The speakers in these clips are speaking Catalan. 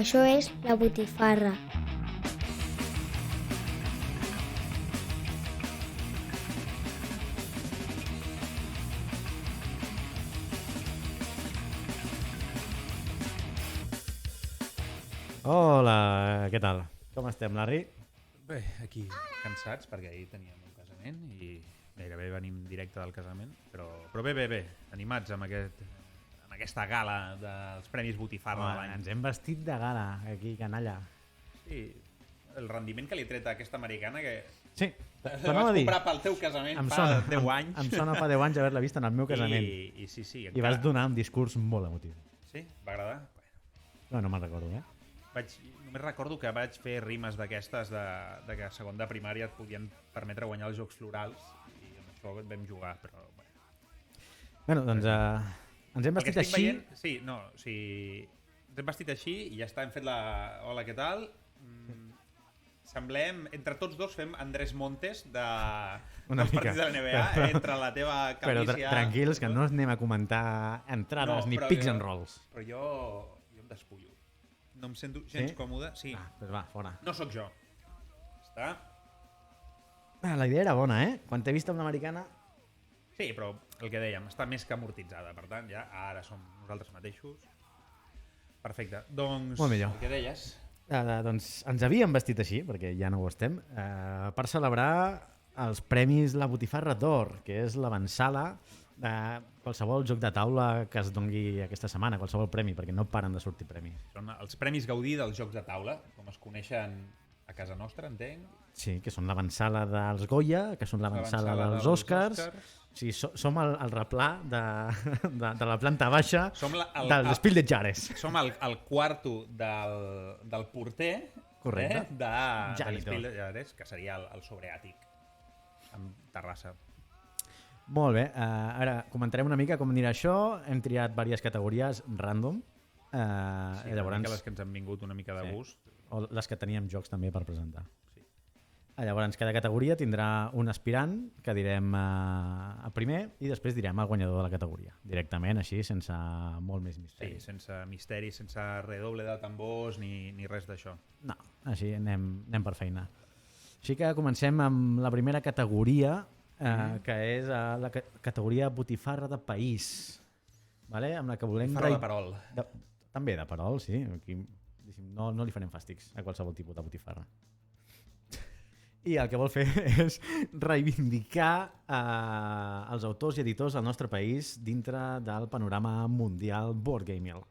Això és la botifarra. Hola, què tal? Com estem, Larry? Bé, aquí cansats perquè ahir teníem un casament i gairebé venim directe del casament, però bé, animats amb aquesta gala dels Premis Botifarra de l'any. Ens hem vestit de gala, aquí, canalla. Sí, el rendiment que li he tret a aquesta americana que Sí, la tornava a vaig dir. comprar pel teu casament Em fa sona, 10 anys. Em sona fa 10 anys haver-la vist en el meu casament. I sí. I vas donar un discurs molt emotiu. Sí? Va agradar? No me'n recordo, Només recordo que vaig fer rimes d'aquestes de que a segon de primària et podien permetre guanyar els jocs florals i amb això vam jugar, però bé. Bueno, doncs ens hem vestit així. Ens hem vestit així i ja està, hem fet la... Hola, què tal? Semblem, entre tots dos fem Andrés Montes Una dels mica. partits de la NBA, entre la teva Però calícia... tranquils, que no anem a comentar entrades ni però picks jo- and rolls. Però jo em despullo. No em sento gens còmode. Sí, Doncs va, fora. no sóc jo. Està? La idea era bona, Quan t'he vist amb l'americana... Sí, però el que dèiem, està més que amortitzada. Per tant, ja ara som nosaltres mateixos. Perfecte. Doncs, Molt millor. el que deies... Doncs ens havíem vestit així, perquè ja no ho estem, per celebrar els premis La Botifarra d'Or, que és l'avantsala de qualsevol joc de taula que es dongui aquesta setmana, qualsevol premi, perquè no paren de sortir premis. Són els Premis Gaudí dels Jocs de Taula, com es coneixen a casa nostra, entenc. Sí, que són l'avantsala dels Goya, que són l'avantsala dels Oscars. Sí, som el replà de la planta baixa Som del Spiel de Jares. Som el quarto del porter. Correcte. De Janitor. l'Spiel de Jares, que seria el sobreàtic, amb terrassa. Molt bé, ara comentarem una mica com anirà això. Hem triat diverses categories random. Sí, Llavors, una mica les que ens han vingut una mica de gust. o les que teníem jocs també per presentar. Sí. Llavors, cada categoria tindrà un aspirant que direm a primer i després direm el guanyador de la categoria. Directament, així, sense molt més Sí, misteri. sense misteri, sense redoble de tambors ni res d'això. No, així anem per feina. Així que comencem amb la primera categoria, que és la categoria botifarra de país. Vale? Amb la que volem... Farà de perol. També de perol, sí. Aquí, no li farem fàstics a qualsevol tipus de botifarra. I el que vol fer és reivindicar els autors i editors del nostre país dintre del panorama mundial board gaming.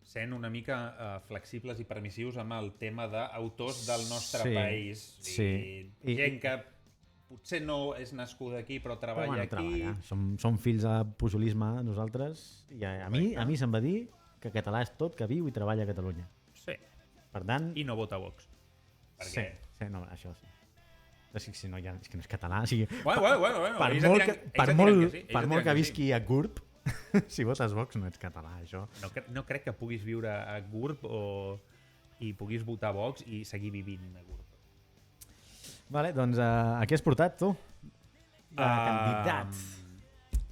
Sent una mica flexibles i permissius amb el tema d'autors del nostre Sí, país. sí. Gent que potser no és nascuda aquí però treballa aquí. Som fills de pujolisme nosaltres i a mi se'm va dir que català és tot que viu i treballa a Catalunya. Sí. Per tant... I no vota Vox. Sí, no, això sí. És que no és català. O sigui, Bueno. per molt que visqui a GURB, si votes Vox no ets català, això. No crec que puguis viure a GURB i puguis votar Vox i seguir vivint a GURB. Vale, doncs a què has portat, tu? Candidat.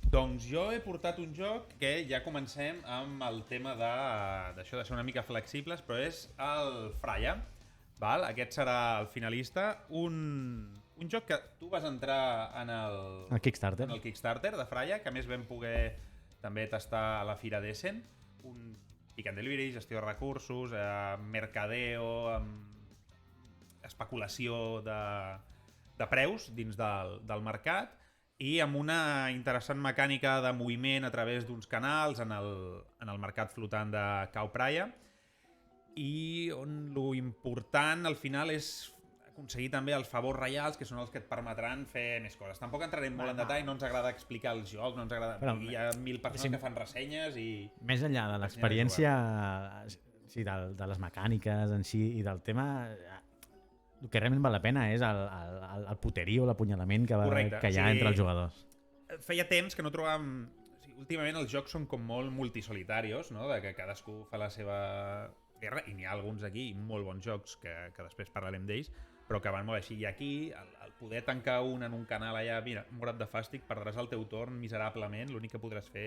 Doncs jo he portat un joc que ja comencem amb el tema d'això de ser una mica flexibles, però és el Freya. Val? Aquest serà el finalista. Un joc que tu vas entrar en El Kickstarter. en el Kickstarter de Freya, que a més vam poder també tastar a la Fira d'Essen. Un pick and delivery, gestió de recursos, mercadeo, especulació de preus dins del mercat i amb una interessant mecànica de moviment a través d'uns canals en el mercat flotant de Cau Praia, i on lo important al final és aconseguir també els favors reials, que són els que et permetran fer més coses. Tampoc entrarem molt en detall, no ens agrada explicar els jocs, no ens agrada... Però, hi ha 1.000 persones que fan ressenyes i... Més enllà de l'experiència, sí, de les mecàniques en si i del tema, el que realment val la pena és el puterío, l'apunyalament que hi ha entre els jugadors. Feia temps que no trobàvem... O sigui, últimament els jocs són com molt multisolitarios, no? De que cadascú fa la seva guerra, i n'hi ha alguns aquí, molt bons jocs, que després parlarem d'ells, però que van molt així. I aquí, el poder tancar un en un canal allà, mira, morat de fàstic, perdràs el teu torn miserablement, l'únic que podràs fer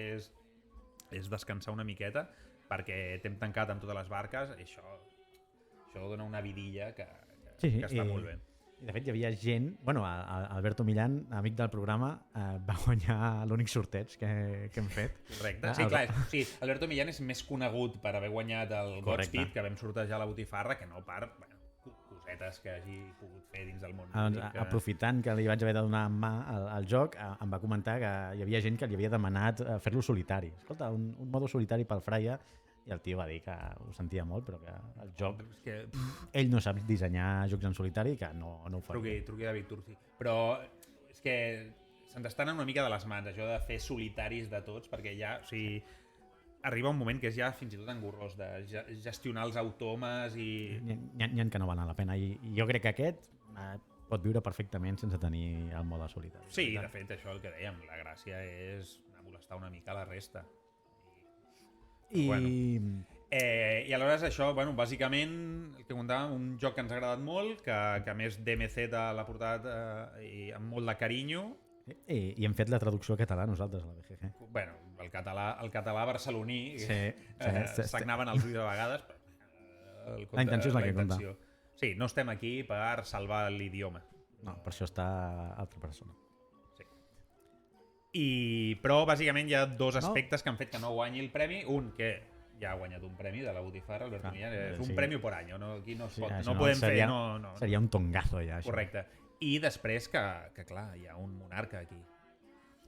és descansar una miqueta, perquè t'hem tancat amb totes les barques, i això dona una vidilla que Sí, està molt bé. I de fet hi havia gent, bueno, Alberto Millán, amic del programa, va guanyar l'únic sorteig que hem fet. Correcte. Sí, clar, sí, Alberto Millán és més conegut per haver guanyat el Godspeed, que vam sortejar a la botifarra, que no per cosetes que hagi pogut fer dins del món. Aprofitant que li vaig haver de donar en mà al joc, em va comentar que hi havia gent que li havia demanat fer-lo solitari. Escolta, un modo solitari pel Fraia, i el tio va dir que ho sentia molt, però que el joc... Ell no sap dissenyar jocs en solitari, que no ho faria. Truqui a David Turci. Però és que se'ns estan una mica de les mans, això de fer solitaris de tots, perquè ja... O sigui, arriba un moment que és ja fins i tot engorrós de gestionar els autòmes i... N'hi ha que no valen la pena, i jo crec que aquest pot viure perfectament sense tenir el mode solitari. Sí, de fet, això el que dèiem, la gràcia és anar a molestar una mica la resta. I aleshores això, bueno, bàsicament, el que comentàvem, un joc que ens ha agradat molt, que a més DMZ l'ha portat i amb molt de carinyo. I hem fet la traducció català nosaltres, a la BGG. Bueno, el català barceloní, s'agnaven els ulls a vegades. La intenció és la que compta. Sí, no estem aquí per salvar l'idioma. No, per això està altra persona. Però bàsicament hi ha dos aspectes que han fet que no guanyi el premi. Un, que ja ha guanyat un premi de la botifarra, Alberto Millán, és un premi por any, aquí no es pot, no podem fer... Seria un tongazo ja, això. Correcte. I després que clar, hi ha un monarca aquí,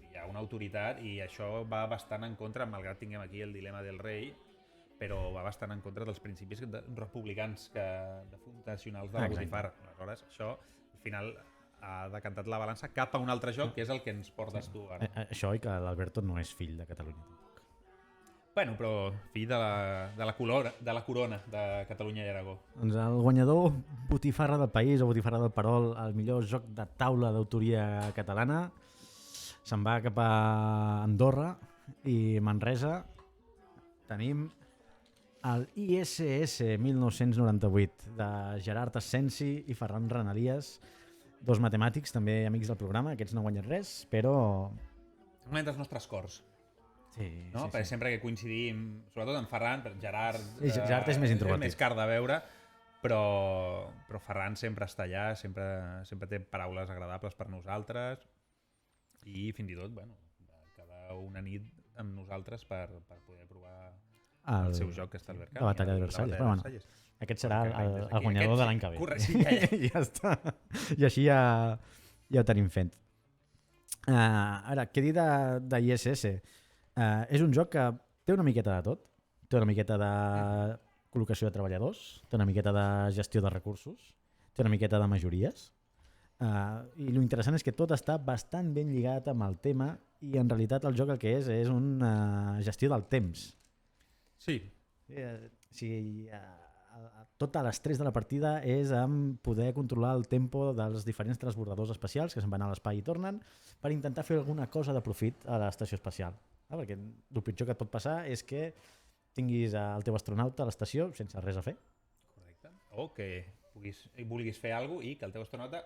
hi ha una autoritat, i això va bastant en contra, malgrat tinguem aquí el dilema del rei, però va bastant en contra dels principis republicans fundacionals de la botifarra. Aleshores, això, al final, ha decantat la balança cap a un altre joc, que és el que ens portes tu ara. Això i que l'Alberto no és fill de Catalunya tampoc. Bueno, però fill de la corona de Catalunya i Aragó. Doncs el guanyador botifarra del país o botifarra del Perol, el millor joc de taula d'autoria catalana, se'n va cap a Andorra i Manresa. Tenim el ISS 1998 de Gerard Assensi i Ferran Renalies, dos matemàtics, també amics del programa. Aquests no han guanyat res, però... Han guanyat els nostres cors. Sí, no? Perquè sempre que coincidim, sobretot en Ferran, Gerard... Gerard és més introvertit. És més car de veure, però Ferran sempre està allà, sempre té paraules agradables per nosaltres, i fins i tot, bueno, cada una nit amb nosaltres per poder provar el seu joc, que està al Verkami. La batalla de Versalles. Però bueno, aquest serà el guanyador de l'any que ve. Correcte, ja està. I així ja ho tenim fet. Ara, què dir de ISS? És un joc que té una miqueta de tot. Té una miqueta de col·locació de treballadors, té una miqueta de gestió de recursos, té una miqueta de majories. I l'interessant és que tot està bastant ben lligat amb el tema, i en realitat el joc el que és una gestió del temps. Sí. Tot l'estrès de la partida és amb poder controlar el tempo dels diferents transbordadors espacials que se'n van a l'espai i tornen, per intentar fer alguna cosa de profit a l'estació espacial. Perquè el pitjor que et pot passar és que tinguis el teu astronauta a l'estació sense res a fer. Correcte. O que vulguis fer alguna cosa i que el teu astronauta,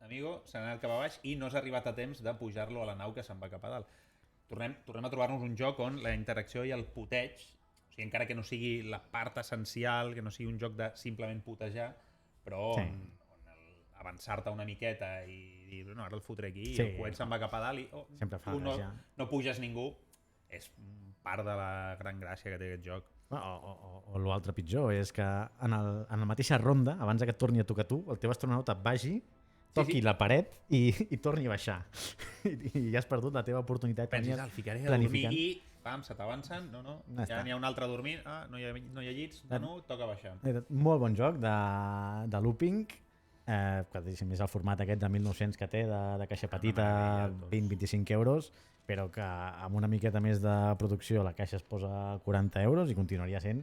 amigo, s'ha anat cap a baix i no has arribat a temps de pujar-lo a la nau que se'n va cap a dalt. Tornem a trobar-nos un joc on la interacció i el puteig, o sigui, encara que no sigui la part essencial, que no sigui un joc de simplement putejar, però on avançar-te una miqueta i dir, no, ara el fotré aquí, i el coet se'n va cap a dalt i tu no puges ningú, és part de la gran gràcia que té aquest joc. O l'altre pitjor és que en la mateixa ronda, abans que et torni a tocar tu, el teu astronauta vagi, toqui la paret i torni a baixar. I ja has perdut la teva oportunitat. Pensis, el ficaré a dormir i se t'avancen, ja n'hi ha un altre a dormir, no hi ha llits, toca baixar. Molt bon joc de looping, que és el format aquest de 1900 que té, de caixa petita, 20-25 euros, però que amb una miqueta més de producció la caixa es posa 40 euros i continuaria sent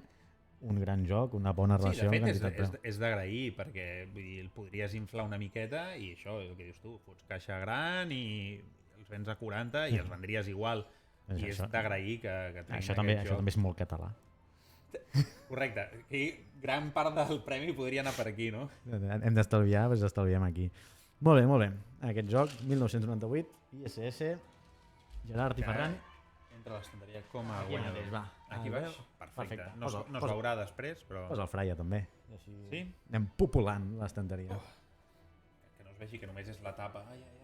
un gran joc, una bona relació. Sí, de fet és d'agrair, perquè el podries inflar una miqueta i això, el que dius tu, fots caixa gran i els vens a 40 i els vendries igual. I és d'agrair que tinguin aquest joc. Això també és molt català. Correcte. I gran part del premi podria anar per aquí, no? Hem d'estalviar, doncs estalviem aquí. Molt bé, molt bé. Aquest joc, 1998, ISS, Gerard i Ferran. entre l'estanteria com a Aquí guanyador. mateix, va. Aquí A baix? veure. Perfecte. No, Posa- no es posa- veurà després, però... Posa el Fraia, també. Així Sí? anem populant l'estanteria. Que no es vegi que només és la tapa. Ai, ai,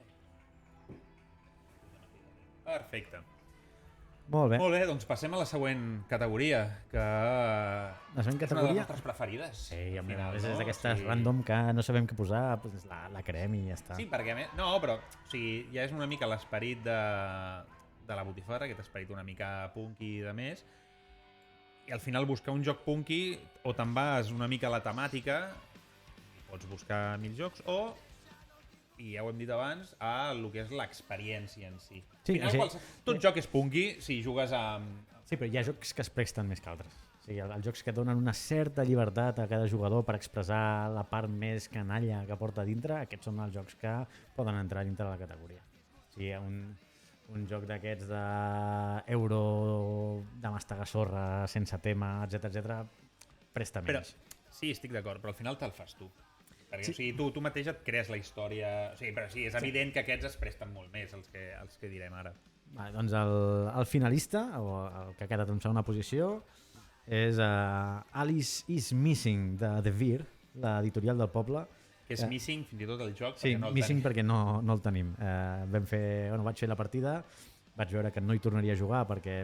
ai. Perfecte. Molt bé. Molt bé, doncs passem a la següent categoria, que La següent és una de les categoria... nostres preferides. Sí, al home, final, és no? d'aquestes Sí. random que no sabem què posar, doncs la crem i ja està. Sí, perquè a més... No, però o sigui, ja és una mica l'esperit de la botifarra, aquest esperit una mica punky i de més, i al final buscar un joc punky o te'n vas una mica a la temàtica, pots buscar 1000 jocs, o, i ja ho hem dit abans, a el que és l'experiència en si. Sí, Al final, tot joc és punky si jugues amb... Sí, però hi ha jocs que es presten més que altres. O sigui, els jocs que donen una certa llibertat a cada jugador per expressar la part més canalla que porta dintre, aquests són els jocs que poden entrar dintre de la categoria. O sigui, un joc d'aquests d'euro, de mastegar sorra, sense tema, etc presta Però, menys. sí, estic d'acord, però al final te'l fas tu. Perquè, Sí. o sigui, tu mateix et crees la història... O sigui, però sí, és evident que aquests es presten molt més, els que direm ara. Va, doncs el finalista, o el que ha quedat en segona posició, és Alice is Missing, de The Veer, l'editorial del poble. Que és missing fins i tot el joc, Sí, perquè no el Missing tenim. perquè no el tenim. Vaig fer la partida, vaig veure que no hi tornaria a jugar perquè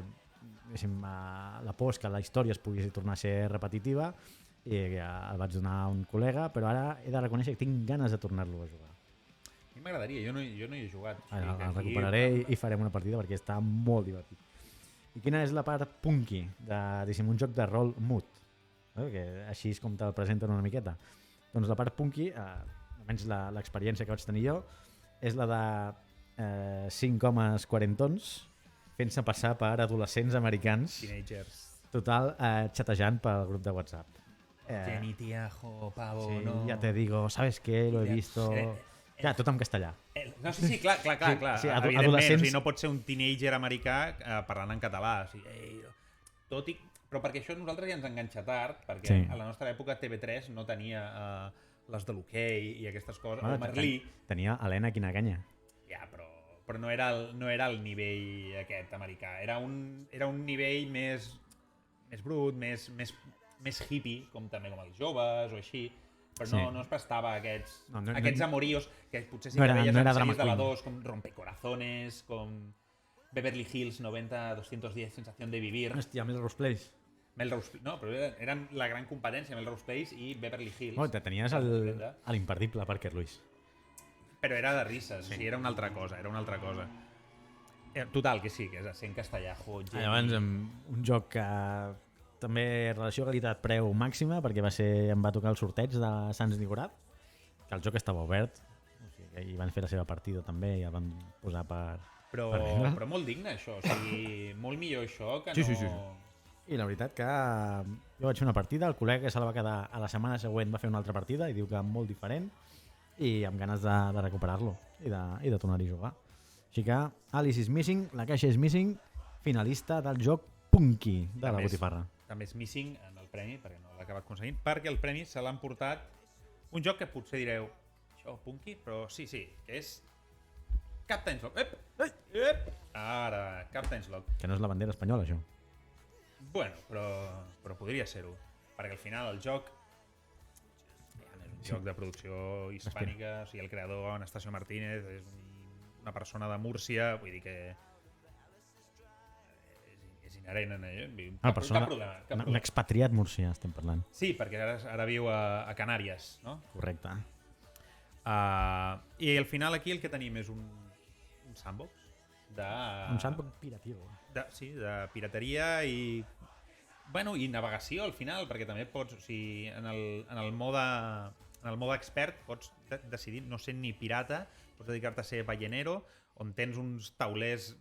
la por és que la història es pogués tornar a ser repetitiva i el vaig donar a un col·lega, però ara he de reconèixer que tinc ganes de tornar-lo a jugar. A mi m'agradaria, jo no hi he jugat. O sigui, Ara, que el aquí- recuperaré i farem una partida perquè està molt divertit. I quina és la part punky un joc de rol mood? Que així és com te'l presenten una miqueta. Doncs la part punky, almenys l'experiència que vaig tenir jo, és la de 5 homes quarentons fent-se passar per adolescents americans, Teenagers. total, xatejant pel grup de WhatsApp. Jenny, Tiajo, Pavo, Sí, no... ya te digo, ¿sabes qué? Lo he Ja, visto... Ja, tot en castellà. No, sí, clar. Sí, sí, Evidentment, adolescents- o sigui, no pot ser un teenager americà parlant en català. O sigui, tot i... Però perquè això nosaltres ja ens enganxa tard, perquè Sí. a la nostra època TV3 no tenia les de l'hoquei i aquestes coses. Bueno, O Merlí. Tenia Helena Quinaganya. Ja, però no era el nivell aquest americà. Era un nivell més brut, més hippie, com també com els joves o així, però Sí. no es prestava a aquests, No, no, aquests no- amoríos que potser sí no que era- veies no en era sèries de drama la queen. 2, com Rompecorazones, com Beverly Hills 90-210, Sensación de Vivir, Hòstia, Melrose Place. Melrose Place, no, però eren la gran competència, Melrose Place i Beverly Hills. Bueno, tenies l'imperdible Parker Lewis. Però era de risses, sí. O sigui, era una altra cosa. Total, que sí, que és a ser en castellà. Llavors, un joc que també relació qualitat-preu màxima, perquè em va tocar el sorteig de Sants Nigorat, que el joc estava obert, o sigui, que hi van fer la seva partida també i el van posar per vendre. Però molt digne, això. O sigui, molt millor això que Sí, no... sí. I la veritat que jo vaig fer una partida, el col·lega se la va quedar a la setmana següent, va fer una altra partida i diu que molt diferent i amb ganes de recuperar-lo i de tornar-hi a jugar. Així que Alice is Missing, la caixa is Missing, finalista del joc Punky de la botifarra. També és missing en el premi, perquè no l'ha acabat aconseguint, perquè el premi se l'ha emportat un joc que potser direu això, punky, però sí, que és Captain's Log. Ara, Captain's Log. Que no és la bandera espanyola, això. Bueno, però podria ser-ho, perquè al final el joc és un joc de producció hispànica, o sigui, el creador, Anastasio Martínez, és una persona de Múrcia, vull dir que és inherent en ell. Una persona, Cap problema. un expatriat murcià, estem parlant. Sí, perquè ara viu a Canàries, no? Correcte. I al final aquí el que tenim és un sandbox Un sandbox piratiu. sí, de pirateria i i navegació al final, perquè també pots, o sigui, en el mode expert pots decidir no ser ni pirata, pots dedicar-te a ser ballenero, on tens uns taulers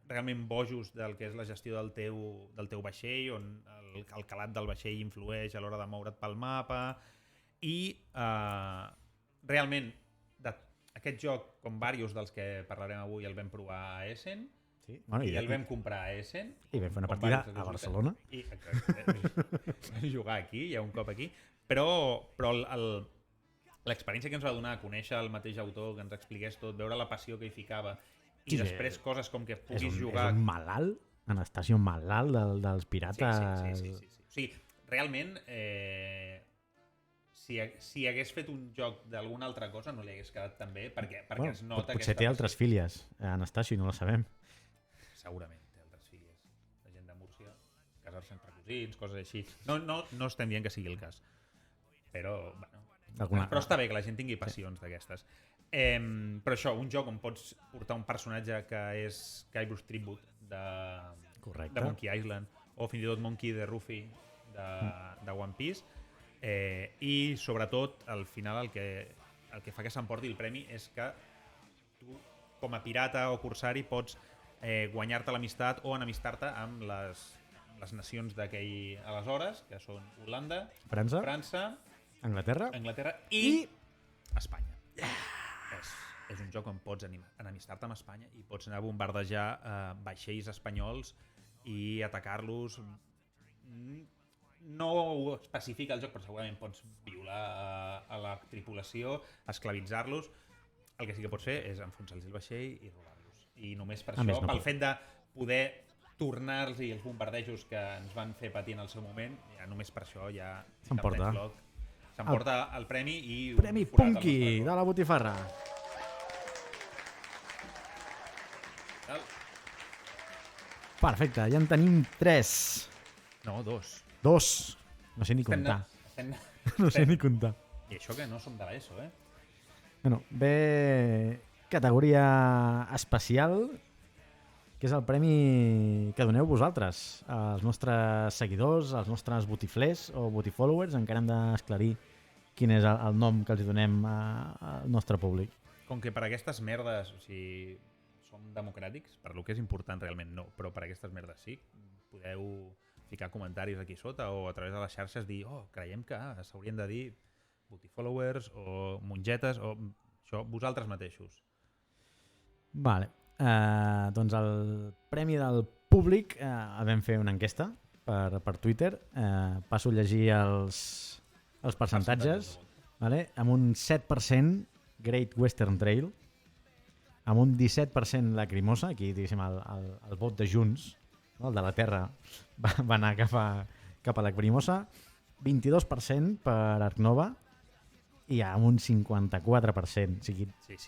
realment bojos del que és la gestió del teu vaixell, on el calat del vaixell influeix a l'hora de moure't pel mapa i realment aquest joc, com diversos dels que parlarem avui, el vam provar a Essen, Sí? Bueno, i el vam comprar a Essen. I vam fer una com partida diversos a dels Barcelona. I vam jugar aquí, hi ha un cop aquí. Però l'experiència que ens va donar a conèixer el mateix autor, que ens expliqués tot, veure la passió que hi ficava I després coses com que puguis És jugar... un malalt, Anastasio malalt dels pirates. Sí. O sigui, realment, si hagués fet un joc d'alguna altra cosa no li hagués quedat tan bé, perquè es nota potser té altres filles, Anastasio, i no la sabem. Segurament té altres filles. La gent de Múrcia, casar-se entre cosins, coses així. No estem dient que sigui el cas. Però, bueno, però està bé que la gent tingui passions d'aquestes. Però això, un joc on pots portar un personatge que és Guybrush Threepwood de Monkey Island, o fins i tot Monkey de Ruffy de One Piece, i sobretot al final el que fa que s'emporti el premi és que tu com a pirata o corsari pots guanyar-te l'amistat o enemistar-te amb les nacions d'aquell aleshores, que són Holanda, França, Anglaterra i Espanya. És un joc on pots enemistar-te amb Espanya i pots anar a bombardejar vaixells espanyols i atacar-los. No ho especifica el joc, però segurament pots violar a la tripulació, esclavitzar-los. El que sí que pots fer és enfonsar-los el vaixell i robar-los. I només per això, pel fet de poder tornar-los i els bombardejos que ens van fer patir en el seu moment, ja només per això ja s'emporta el premi i... Premi Punky de la botifarra. Perfecte, ja en tenim 3. No, 2. 2. No sé ni comptar. No sé ni comptar. I això que no som de l'ESO, Bueno, ve categoria especial, que és el premi que doneu vosaltres, als nostres seguidors, als nostres botiflers o botifollowers. Encara hem d'esclarir quin és el nom que els donem al nostre públic. Com que per aquestes merdes, o sigui, som democràtics, per lo que és important realment no, però per aquestes merdes sí, podeu ficar comentaris aquí sota o a través de les xarxes dir, creiem que s'haurien de dir botifollowers o mongetes o això, vosaltres mateixos. Vale. Doncs el premi del públic vam fer una enquesta per Twitter. Passo a llegir els percentatges. Vale? Amb un 7% Great Western Trail, amb un 17% Lacrimosa, aquí diguéssim el vot de Junts, no? El de la Terra va anar cap a Lacrimosa, 22% per Arc Nova i amb un 54%. O sigui,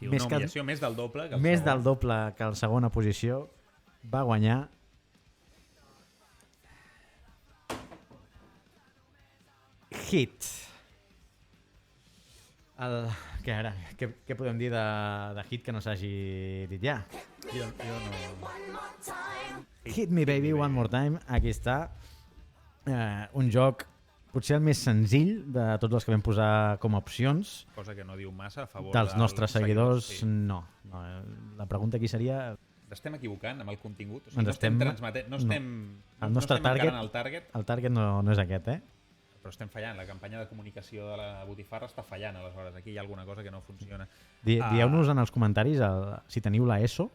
una humillació més del doble que el més segon. Del doble que la segona posició va guanyar Hit. Què podem dir de Hit que no s'hagi dit ja? Jo no... Hit Me Baby One More Time, aquí està. Un joc potser el més senzill de tots els que vam posar com a opcions. Cosa que no diu massa a favor dels nostres seguidors. Sí. No. La pregunta aquí seria... Estem equivocant amb el contingut? O sigui, no estem encarant el target. El target no és aquest, Però estem fallant, la campanya de comunicació de la botifarra està fallant, aleshores aquí hi ha alguna cosa que no funciona. Dieu-nos en els comentaris si teniu la ESO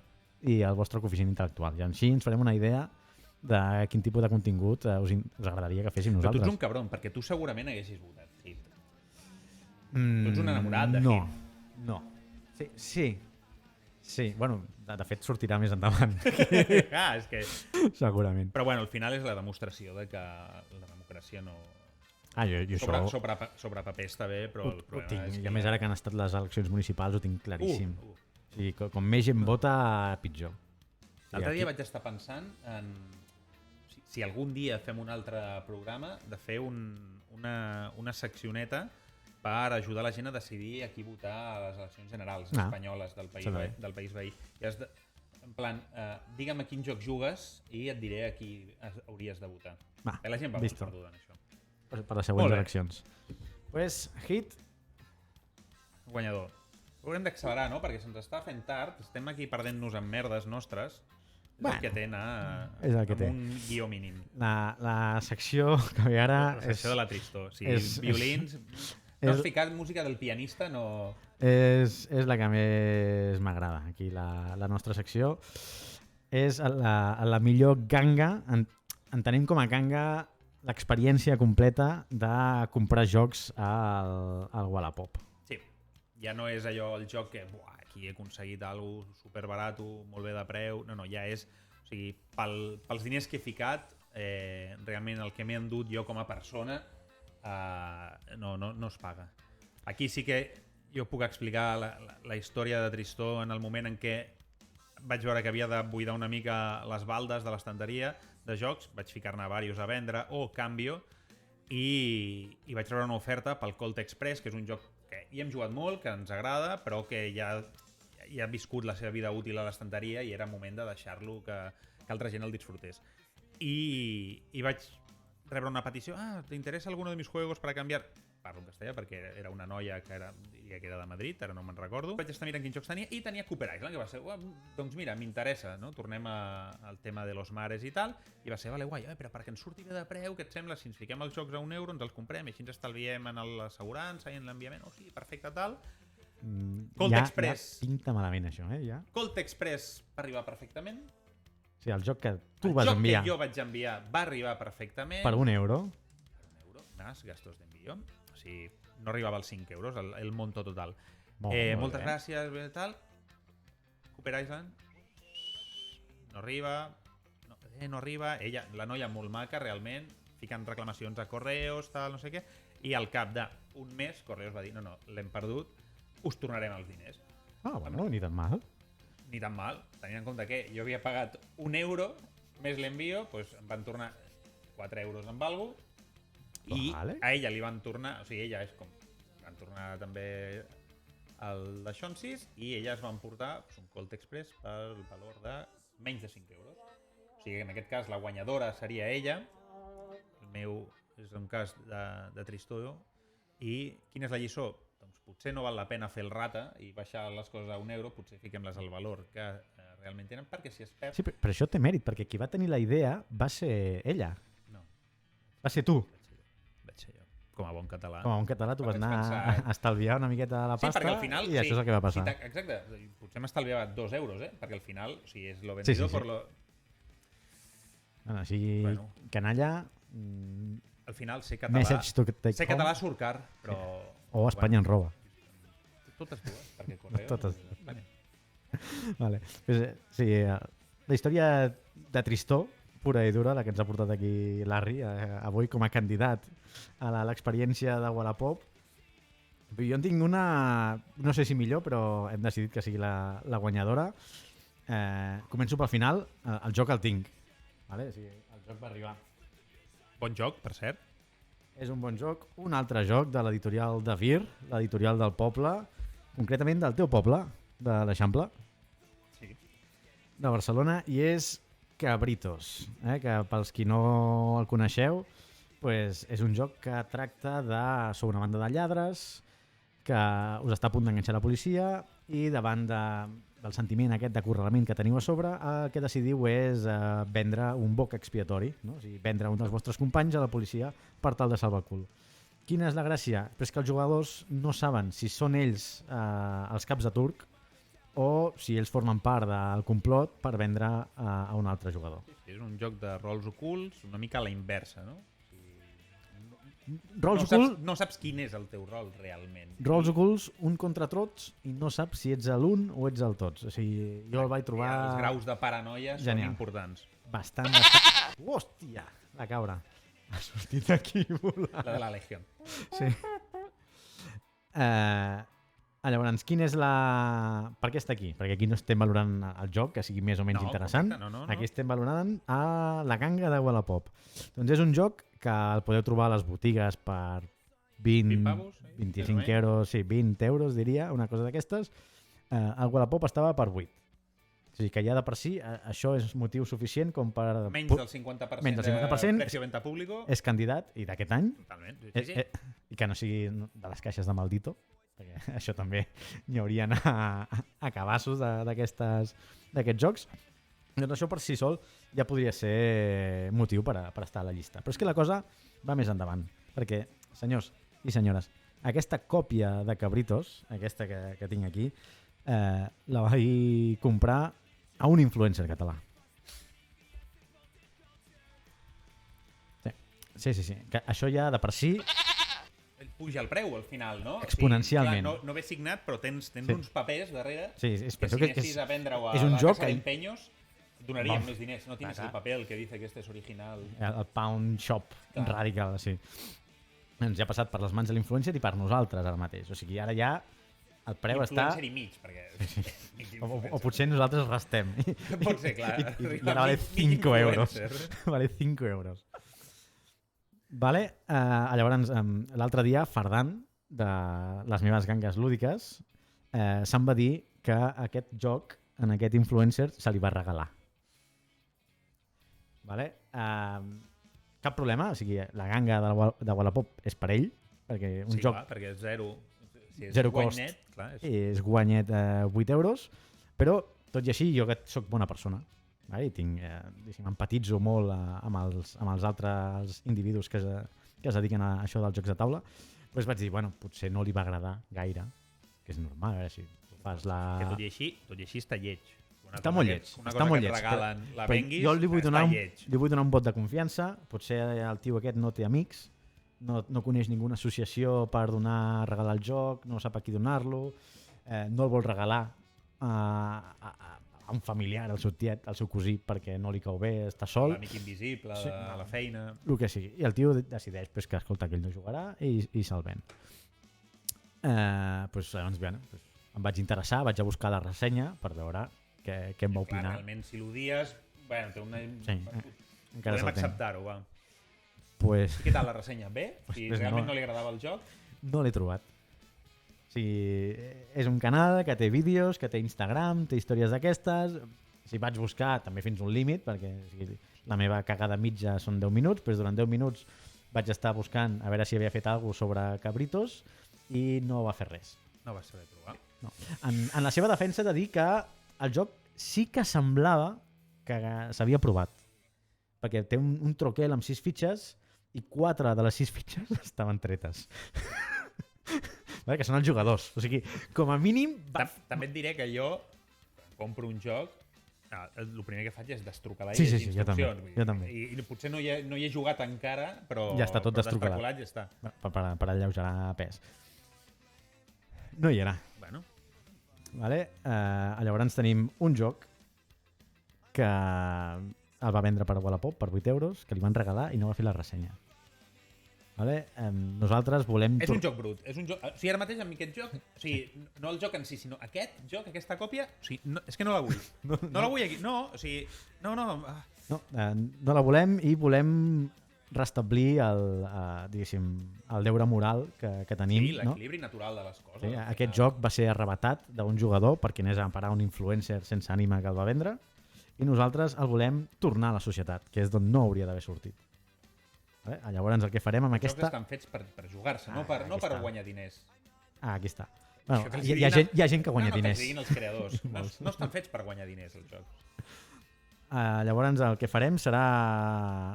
i el vostre coeficient intel·lectual. I així ens farem una idea de quin tipus de contingut us agradaria que féssim nosaltres. Però tu ets un cabron, perquè tu segurament haguessis votat Hit. Tu ets un enamorat de Hit. No. Sí. Bueno, de fet sortirà més endavant. És que... Segurament. Però bueno, al final és la demostració de que la democràcia no... Jo això... Sobre paper està bé, però el problema és que... I a més ara que han estat les eleccions municipals ho tinc claríssim. O sigui, com més gent vota, pitjor. L'altre dia vaig estar pensant en... Si algun dia fem un altre programa, de fer una seccioneta per ajudar la gent a decidir a qui votar a les eleccions generals espanyoles del país veí. En plan, digue'm a quin joc jugues i et diré a qui hauries de votar. La gent va molt perduda en això. Per les següents eleccions. Pues, Hit. Guanyador. Haurem d'accelerar, no? Perquè se'ns està fent tard. Estem aquí perdent-nos en merdes nostres. És el que té anar amb un guió mínim. La secció que ve ara... La secció de la tristor. Violins... No has ficat música del pianista, no... És la que més m'agrada. Aquí la nostra secció és la millor ganga. Entenem com a ganga l'experiència completa de comprar jocs al Wallapop. Sí, ja no és allò el joc que aquí he aconseguit alguna cosa superbarat, molt bé de preu. No, ja és... O sigui, pels diners que he ficat, realment el que m'he endut jo com a persona no es paga. Aquí sí que jo puc explicar la història de Tristó en el moment en què vaig veure que havia de buidar una mica les baldes de l'estanteria de jocs, vaig ficar-ne diversos a vendre o canvio i vaig treure una oferta pel Colt Express, que és un joc que hi hem jugat molt, que ens agrada, però que ja ha viscut la seva vida útil a l'estanteria i era moment de deixar-lo que altra gent el disfrutés. I vaig rebre una petició, ¿te interesa alguno de mis juegos para cambiar? Parlo en castellà perquè era una noia que era de Madrid, ara no me'n recordo. Vaig estar mirant quins jocs tenia i tenia Cooper Island, que va ser, doncs mira, m'interessa, no? Tornem al tema de los mares i tal, i va ser, vale, guai, però perquè ens surti bé de preu, què et sembla? Si ens fiquem els jocs a €1, ens els comprem i així ens estalviem en l'assegurança i en l'enviament, sí, perfecte, tal. Colt Express. Ja pinta malament això, ja. Colt Express va arribar perfectament. O sigui, el joc que tu vas enviar... El joc que jo vaig enviar va arribar perfectament. Per €1. Más gastos d'envío. O sigui, no arribava als €5, el monto total. Molt moltes gràcies, tal. Cooper Island. No arriba. No arriba. Ella, la noia molt maca, realment, ficant reclamacions a Correos, tal, no sé què. I al cap d'un mes, Correos va dir, no, l'hem perdut, us tornarem els diners. Bueno, ni tan mal. Ni tan mal, tenint en compte que jo havia pagat €1 més l'envio, doncs em van tornar €4 amb algo i a ella li van tornar, o sigui, ella és com van tornar també el de Xonsis i ella es va emportar un Colt Express pel valor de menys de €5. O sigui, en aquest cas la guanyadora seria ella, el meu és un cas de Tristó. I quina és la lliçó? Doncs potser no val la pena fer el rata i baixar les coses a €1, potser fiquem-les al valor que realment tenen, perquè si es perd... Sí, però això té mèrit, perquè qui va tenir la idea va ser ella. No. Va ser tu. Vaig ser jo. Com a bon català. Com a bon català tu vas anar a estalviar una miqueta de la pasta perquè al final, i això és el que va passar. Exacte. Potser m'estalviava €2, perquè al final, o sigui, és lo vendido por lo... Bueno, o sigui, canalla... Al final, ser català surt car, però... O Espanya en roba. Totes dues, perquè Correos... Totes. Vale. Sí, la història de Tristó, pura i dura, la que ens ha portat aquí Larry, avui com a candidat a l'experiència de Wallapop. Jo en tinc una, no sé si millor, però hem decidit que sigui la guanyadora. Començo pel final, el joc el tinc. Vale? O sigui, el joc va arribar. Bon joc, per cert. És un bon joc. Un altre joc de l'editorial de Vir, l'editorial del poble, concretament del teu poble, de l'Eixample, de Barcelona, i és Cabritos, que pels qui no el coneixeu, pues és un joc que tracta sobre una banda de lladres que us està a punt d'enganxar la policia i davant del sentiment aquest d'acorralament que teniu a sobre, el que decidiu és vendre un boc expiatori, no? O sigui, vendre un dels vostres companys a la policia per tal de salvar el cul. Quina és la gràcia? Però és que els jugadors no saben si són ells els caps de turc o si ells formen part del complot per vendre a un altre jugador. Sí, és un joc de rols ocults, una mica a la inversa, no? No saps quin és el teu rol realment. Rols ocults, un contra tots, i no saps si ets l'un o ets el tots. O sigui, jo el vaig trobar... Els graus de paranoia són importants. Bastant. Hòstia, la cabra. Ha sortit aquí volant. La de la Legió. Sí. Llavors, quin és la... Per què està aquí? Perquè aquí no estem valorant el joc, que sigui més o menys interessant. No. Aquí estem valorant la ganga de Wallapop. Doncs és un joc que el podeu trobar a les botigues per 20 pavos, 25 euros, sí, 20 euros diria, una cosa d'aquestes. El Wallapop estava per 8. O sigui que ja de per si això és motiu suficient com per... Menys del 50% de precio venta público. És candidat, i d'aquest any. Totalment, sí. I que no sigui de les caixes de Maldito, perquè això també n'hi haurien a cabassos d'aquests jocs. Doncs això per si sol ja podria ser motiu per estar a la llista. Però és que la cosa va més endavant, perquè, senyors i senyores, aquesta còpia de Cabritos, aquesta que tinc aquí, la vaig comprar a un influencer català. Sí. Que això ja de per si... puja el preu al final, no? Exponencialment. O sigui, clar, no ve signat, però tens uns papers darrere Sí, que penso si que anessis a vendre-ho a és un la joc casa que- d'empenyos donaríem Val. més diners. No tienes Clar. el papel que dice que este es original. El pound shop Clar. radical, sí. Ens ha passat per les mans de l'influencer i per nosaltres ara mateix. O sigui, ara ja el preu està... Influencer i mig, perquè... O potser nosaltres restem. Pot ser, clar. I ara vale 5 euros. Vale 5 euros. Vale? Llavors, l'altre dia, Ferdan, de les meves gangues lúdiques, se'm va dir que aquest joc, en aquest influencer, se li va regalar. Vale? Cap problema, o sigui, la ganga de Wallapop és per ell, perquè un Sí, joc clar, perquè és zero. Si és Zero guany cost. net, clar, és guanyet 8 euros, però tot i així jo que soc bona persona, vale? I tinc, empatitzo molt amb els altres individus que es dediquen a això dels jocs de taula, doncs vaig dir, bueno, potser no li va agradar gaire, que és normal, a veure si tu fas la... que tot i així està lleig. Una Està cosa molt que- lleig, Una està cosa molt que et lleig, regalen, la però venguis, jo li vull està donar lleig. un vot de confiança, potser el tio aquest no té amics, no coneix ninguna associació per regalar el joc, no sap a qui donar-lo, no el vol regalar a un familiar, al seu tiet, al seu cosí, perquè no li cau bé, està sol, L'amic invisible Sí. de la feina... el que sigui. I el tio decideix pues, que escolta, que ell no jugarà i se'l ven. Llavors, bueno, em vaig interessar, vaig a buscar la ressenya per veure què em va Clar, opinar. realment, si l'odies, bueno, té una... Sí, encara podem se'l ten. acceptar-ho, va. Pues, Què tal la ressenya? Bé? Si Pues realment no. no li agradava el joc? no l'he trobat. O sigui, és un canal que té vídeos, que té Instagram, té històries d'aquestes. Si vaig buscar, també fins un límit, perquè o sigui, la meva cagada mitja són 10 minuts, però durant 10 minuts vaig estar buscant a veure si havia fet alguna cosa sobre cabritos i no va fer res. No vas saber trobar. No. En la seva defensa de dir que el joc sí que semblava que s'havia provat. Perquè té un troquel amb 6 fitxes i 4 de les 6 fitxes estaven tretes. Vale, que són els jugadors. O sigui, com a mínim... També et diré que jo, quan compro un joc, el primer que faig és destrucalar Sí, i sí, llegir sí, jo també, instruccions. Vull dir, jo també. I potser no hi he jugat encara, però Ja està tot però destrucalat. ja està. Per alleugerar pes. No hi era. Bueno, Vale? Llavors tenim un joc que el va vendre per Wallapop per 8 euros, que li van regalar i no va fer la ressenya. Vale? Nosaltres volem... és un joc brut. És un joc... O sigui, ara mateix amb aquest joc, o sigui, no el joc en si, sinó aquest joc, aquesta còpia, o sigui, no, és que no la vull. No la vull aquí. No, o sigui, no. No la volem i volem restablir diguéssim, el deure moral que tenim. Sí, no? l'equilibri natural de les coses. Sí, al aquest final. joc va ser arrebatat d'un jugador perquè anés a parar un influencer sense ànima que el va vendre i nosaltres el volem tornar a la societat, que és d'on no hauria d'haver sortit. Vale? Llavors el que farem amb Els jocs aquesta... estan fets per jugar-se, no Ah, per aquí està. guanyar diners. Aquí està. Bueno, Això que els hi ha gent que guanya no, diners. que els diguin els creadors. No estan fets per guanyar diners, els jocs. Llavors el que farem serà...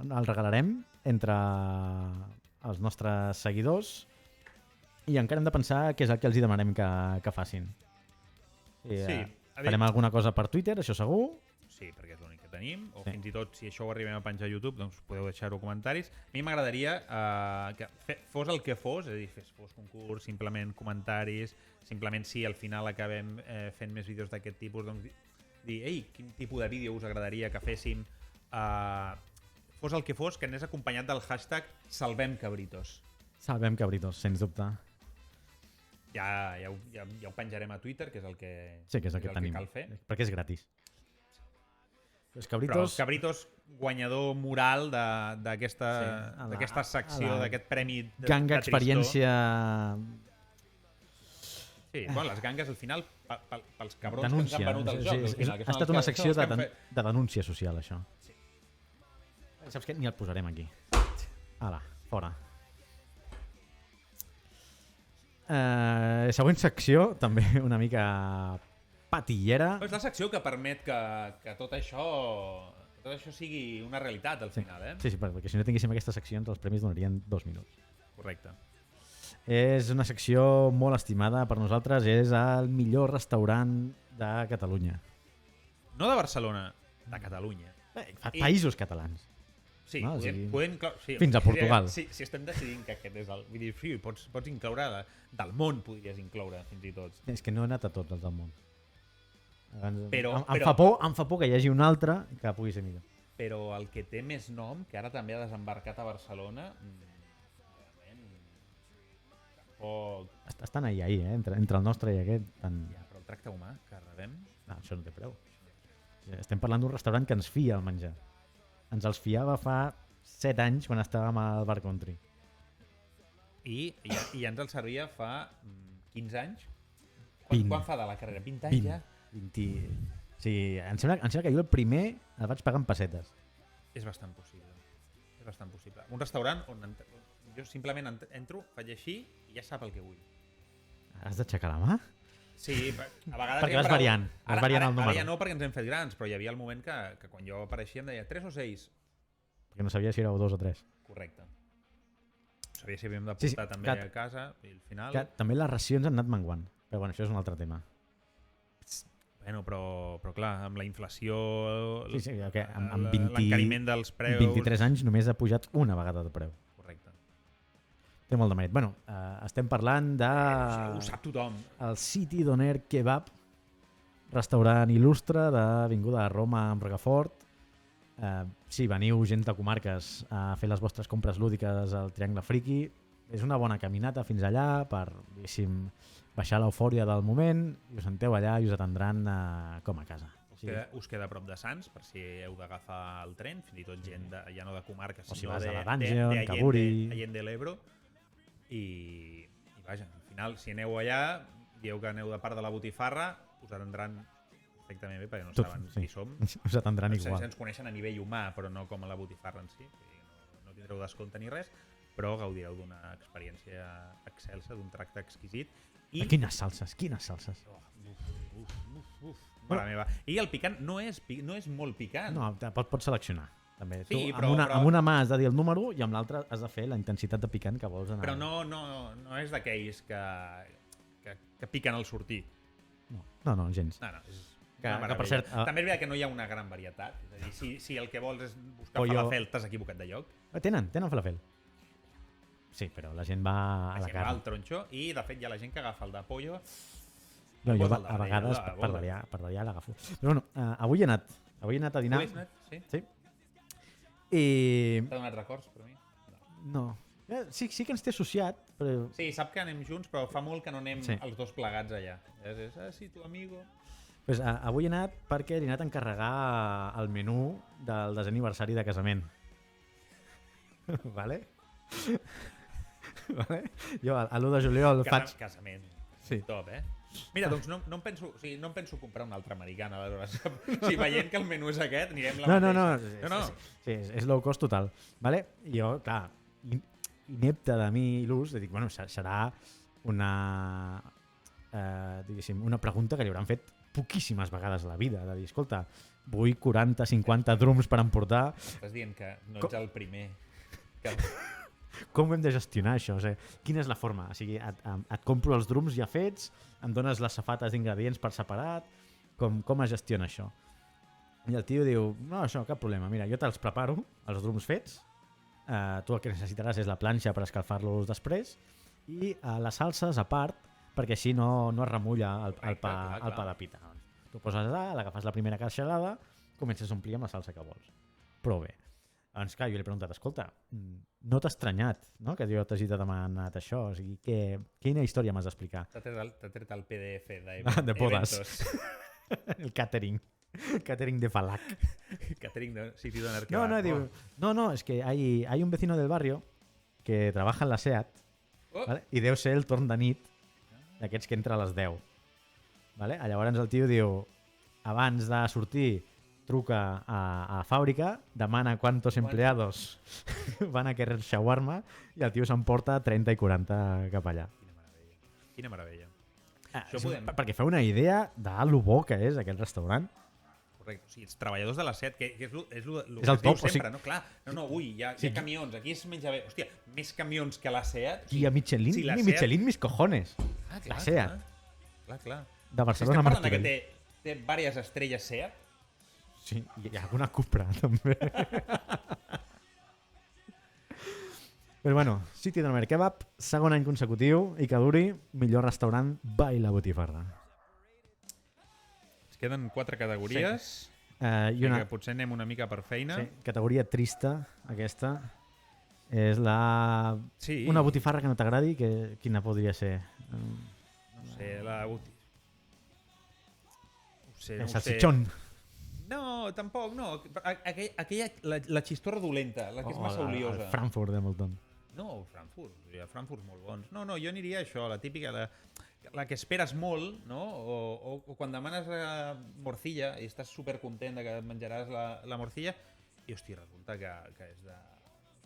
El regalarem entre els nostres seguidors i encara hem de pensar què és el que els hi demanem que facin. Sí, a veure. Farem alguna cosa per Twitter, això segur. Sí, perquè és l'únic que tenim. O Sí. fins i tot, si això ho arribem a penjar a YouTube, doncs podeu deixar-ho a comentaris. A mi m'agradaria que fos el que fos, és a dir, fos concurs, simplement comentaris, simplement si al final acabem fent més vídeos d'aquest tipus, doncs dir, ei, quin tipus de vídeo us agradaria que féssim? Fos el que fos, que anés acompanyat del hashtag Salvem Cabritos. Salvem cabritos, sens dubte. Ja ho penjarem a Twitter, que és el que, Sí, que és el que tenim. cal fer. Perquè és gratis. Els Però cabritos... els Cabritos, guanyador moral d'aquesta Sí, secció, a la d'aquest premi de Ganga tristor. experiència... Sí, bueno, les gangues al final, pels cabrons denúncia. que ens han venut el joc. al final, que ha són estat els una que- secció són els que han de denúncia social, això. Sí. Saps què? Ni el posarem aquí. Ala, fora. Següent secció, també una mica patillera. És la secció que permet que tot això sigui una realitat al final, eh? Sí, perquè si no tinguéssim aquestes seccions els premis donarien 2 minuts. Correcte. És una secció molt estimada per nosaltres, és el millor restaurant de Catalunya. No de Barcelona, de Catalunya. Països catalans. Sí, no? O sigui, podem incloure... Sí, fins a Portugal. Si estem decidint que aquest és el... Vull dir, sí, pots incloure... Del món podries incloure, fins i tot. És que no he anat a tots els del món. Però- Em fa por que hi hagi un altre que pugui ser millor. Però el que té més nom, que ara també ha desembarcat a Barcelona, realment... Tampoc... Estan ahí, entre el nostre i aquest. Ja, però el tracte humà que rebem... No, això no té preu. Estem parlant d'un restaurant que ens fia el menjar. Ens els fiava fa 7 anys quan estàvem al Bar Country. I ja ens el servia fa 15 anys. 20. Quan fa de la carrera? 20 anys ja? 20... O sigui, em sembla que jo el primer el vaig pagar en pessetes. És bastant possible. És bastant possible. Un restaurant on jo simplement entro, faig així i ja sap el que vull. Has d'aixecar la mà? Sí, a vegades... Perquè vas variant. Vas variant el número. Ara ja no, perquè ens hem fet grans, però hi havia el moment que quan jo apareixia em deia 3 o 6. Perquè no sabia si éreu 2 o 3. Correcte. Sabia si havíem de portar també que, a casa i al final... Que també les racions han anat menguant. Però bueno, això és un altre tema. Bueno, però clar, amb la inflació, Sí, que amb 20, l'encariment dels preus... 23 anys només ha pujat una vegada de preu. Correcte. Té molt de mèrit. Bueno, estem parlant de... Això ho sap tothom. El City Doner Kebab, restaurant il·lustre d'Avinguda de Roma amb Rocafort. Sí, veniu gent de comarques a fer les vostres compres lúdiques al Triangle Friki. És una bona caminata fins allà per, diguéssim, baixar l'eufòria del moment i us senteu allà i us atendran com a casa. Us queda a prop de Sants, per si heu d'agafar el tren, fins i tot gent ja no de comarques, o si sinó vas a la de Dungeon, Caburi... Allende l'Ebro. I vaja, al final, si aneu allà, dieu que aneu de part de la botifarra, us atendran perfectament bé, perquè no saben qui som. Us atendran igual. Ens coneixen a nivell humà, però no com a la botifarra en si. No tindreu descompte ni res, però gaudireu d'una experiència excelsa, d'un tracte exquisit. Quines salses, quines salses. Mare meva. I el picant no és molt picant. No, pots seleccionar. També. Sí, tu, però... amb una mà has de dir el número i amb l'altra has de fer la intensitat de picant que vols anar. Però no és d'aquells que piquen al sortir. No, gens. No, és que per cert... També és veritat que no hi ha una gran varietat. És a dir, si el que vols és buscar Pollo... falafel, t'has equivocat de lloc. Tenen falafel. Sí, però la gent va a la carn. Va al tronxo i, de fet, hi ha la gent que agafa el de pollo... No, jo a vegades, per variar, l'agafo. Però bueno, avui he anat a dinar. Avui has anat? Sí. I... T'ha donat records, per mi? No. Sí que ens té associat, però... Sí, sap que anem junts, però fa molt que no anem els dos plegats allà. Sí, tu amigo... Pues, avui he anat perquè he anat a encarregar el menú del desè aniversari de casament. Vale? Vale? Jo a l'1 de juliol faig... Casament. Sí. Top, Mira, doncs no em penso comprar una altra americana, aleshores. Si veient que el menú és aquest, anirem la mateixa. No. Sí, és low cost total. Vale? I jo, clar, inepte de mi l'ús, dic, bueno, serà una... diguéssim, una pregunta que li hauran fet poquíssimes vegades a la vida, de dir, escolta, vull 40-50 drums per emportar... Estàs dient que no ets el primer que... Com ho hem de gestionar, això? O sigui, quina és la forma? O sigui, et compro els drums ja fets, em dones les safates d'ingredients per separat, com es gestiona això? I el tio diu, no, això, cap problema, mira, jo te'ls preparo, els drums fets, tu el que necessitaràs és la planxa per escalfar-los després, i les salses a part, perquè així no es remulla el pa de pita. Tu poses allà, l'agafes la primera carxelada, comences a omplir amb la salsa que vols. Però bé. Doncs clar, jo li he preguntat, escolta, no t'ha estranyat, no?, que jo t'hagi demanat això? O sigui, quina història m'has d'explicar? T'ha tret el PDF de bodas. El catering. Catering de Falac. Catering de City Doner. Diu, no, es que hay un vecino del barrio que trabaja en la SEAT, ¿vale? I deu ser el torn de nit d'aquests que entra a les 10. ¿Vale? Llavors el tio diu, abans de sortir, truca a fàbrica, demana quantos empleados van a querer shawarma i el tio s'emporta 30 i 40 cap allà. Quina meravella. Perquè fa una idea de lo bo que és aquell restaurant. Correcte. O sigui, els treballadors de la SEAT, que és el el que es diu top, sempre, no? Clar, ui, hi ha camions, aquí es menja bé. Hòstia, més camions que la SEAT. I a Michelin, si Michelin, mis cojones. La SEAT. Clar. De Barcelona a Martorell. Que té diverses estrelles SEAT. Sí, i alguna Cupra, també. Però bueno, City Doner Kebab, segon any consecutiu i que duri, millor restaurant by la Botifarra. Ens queden 4 categories. I una Que potser anem una mica per feina. categoria trista, aquesta. És la... Sí. Una botifarra que no t'agradi, quina podria ser? No sé, la botifarra. El salchichón. No, tampoc, no. Aquella, la xistorra dolenta, la que és massa oliosa. El Frankfurt de Hamilton. No, Frankfurt. Hi ha Frankfurts molt bons. No, jo aniria a això, la típica, la que esperes molt, no? O quan demanes morcilla i estàs supercontent de que menjaràs la morcilla i, hòstia, resulta que és de...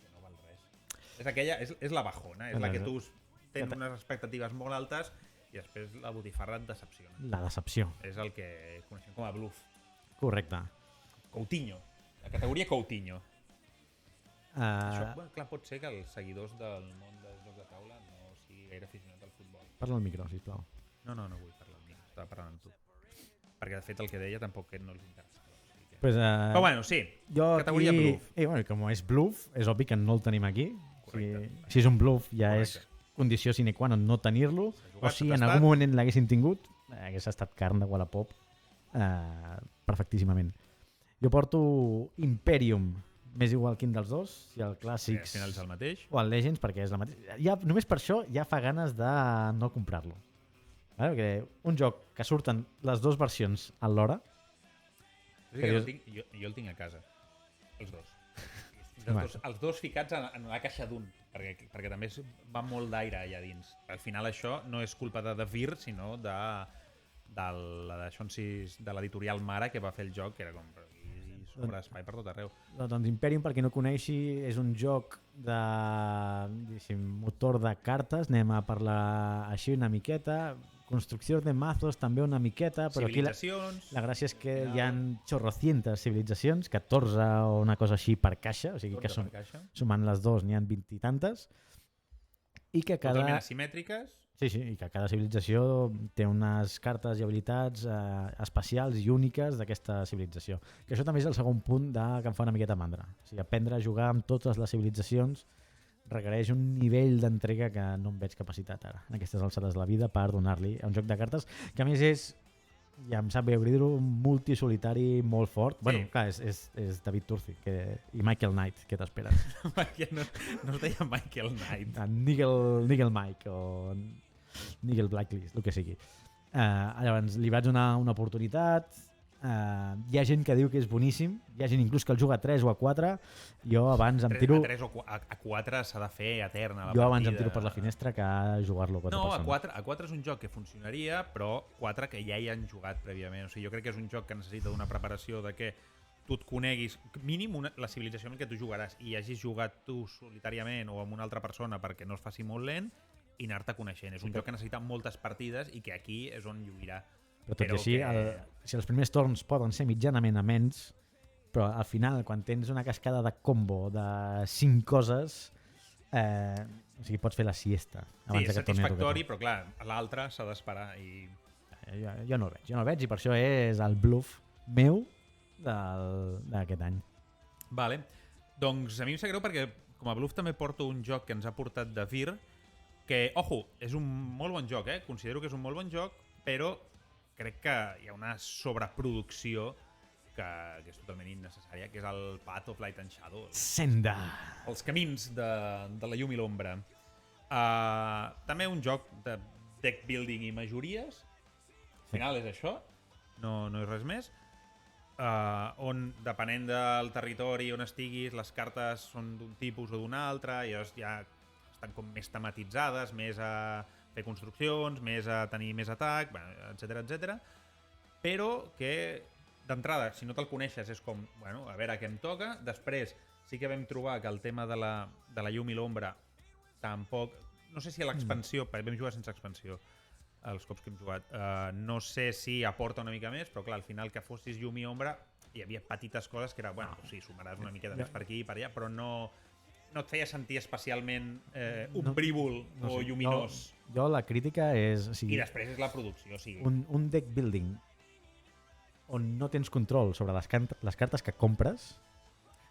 que no val res. És aquella, és la bajona, és la que tu tens unes expectatives molt altes i després la botifarra et decepciona. La decepció. És el que coneixem com a bluff. Correcte. Coutinho. La categoria Coutinho. Això, clar, pot ser que els seguidors del món del joc de taula no sigui gaire aficionats al futbol. Parla al micro, sisplau. No vull parlar amb mi, estava parlant amb tu. Perquè, de fet, el que deia tampoc no els interessa. Pues, però bueno, sí, categoria aquí, bluff. Bueno, com és bluff, és obvi que no el tenim aquí. Correcte. Si és un bluff ja Correcte. és condició sine qua non no tenir-lo, o si en tastat. algun moment l'haguessin tingut, hagués estat carn de Wallapop perfectíssimament. Jo porto Imperium, m'és igual quin dels dos, si el Clàssics Al final és el mateix. o el Legends, perquè és la mateixa. Ja, només per això ja fa ganes de no comprar-lo. Vale? Perquè un joc que surten les dues versions alhora, Jo el tinc a casa, els dos. Els dos ficats en la caixa d'un, perquè també va molt d'aire allà dins. Al final això no és culpa de The Vir, sinó de l'editorial Mara, que va fer el joc, que era com sobre espai per tot arreu. doncs Imperium, per qui no coneixi, és un joc de motor de cartes, anem a parlar així una miqueta, construcció de mazos també una miqueta, però aquí la gràcia és que hi ha xorrocientes civilitzacions, 14 o una cosa així per caixa, o sigui que sumant les dues n'hi ha 20 i tantes, i que totalment asimètriques. Sí, i que cada civilització té unes cartes i habilitats especials i úniques d'aquesta civilització. Que això també és el segon punt que em fa una miqueta mandra. O sigui, aprendre a jugar amb totes les civilitzacions requereix un nivell d'entrega que no em veig capacitat ara, en aquestes alçades de la vida, per donar-li a un joc de cartes, que a més és, ja em sap greu dir-ho, un multisolitari molt fort. Sí. Bueno, clar, és David Turci i Michael Knight, què t'esperes? No es deia Michael Knight. Nigel Mike o Nigel Blacklist, el que sigui. Llavors, li vaig donar una oportunitat. Hi ha gent que diu que és boníssim, hi ha gent inclús que el juga a 3 o a 4. Jo abans em tiro... A 3 o a 4 s'ha de fer eterna la jo partida. abans em tiro per la finestra que jugar-lo a 4 persones. No, a 4 és un joc que funcionaria, però 4 que ja hi han jugat prèviament. O sigui, jo crec que és un joc que necessita una preparació de que tu et coneguis, mínim la civilització en què tu jugaràs i hagis jugat tu solitàriament o amb una altra persona perquè no es faci molt lent i anar-te coneixent. És un joc que necessita moltes partides i que aquí és on lluirà. Però tot i així, si els primers torns poden ser mitjanament amens, però al final, quan tens una cascada de combo de 5 coses, o sigui, pots fer la siesta. Sí, és satisfactori, però clar, l'altre s'ha d'esperar. Jo no el veig i per això és el bluff meu d'aquest any. Vale. Doncs a mi em sap greu perquè com a bluff també porto un joc que ens ha portat de Vir, que, ojo, és un molt bon joc, considero que és un molt bon joc, però crec que hi ha una sobreproducció que és totalment innecessària, que és el Path of Light and Shadow. Senda! Els camins de la llum i l'ombra. També un joc de deck building i majories. Al final és això, no és res més. On, depenent del territori on estiguis, les cartes són d'un tipus o d'un altre, i ja estan com més tematitzades, més a fer construccions, més a tenir més atac, etc. Però que, d'entrada, si no te'l coneixes, és com, bueno, a veure què em toca. Després sí que vam trobar que el tema de la llum i l'ombra tampoc... No sé si a l'expansió, perquè vam jugar sense expansió els cops que hem jugat, no sé si aporta una mica més, però clar, al final que fossis llum i ombra hi havia petites coses que era, bueno, sí, sumaràs una miqueta més per aquí i per allà, però no et feia sentir especialment ombrívol o lluminós. Jo la crítica és... I després és la producció. Un deck building on no tens control sobre les cartes que compres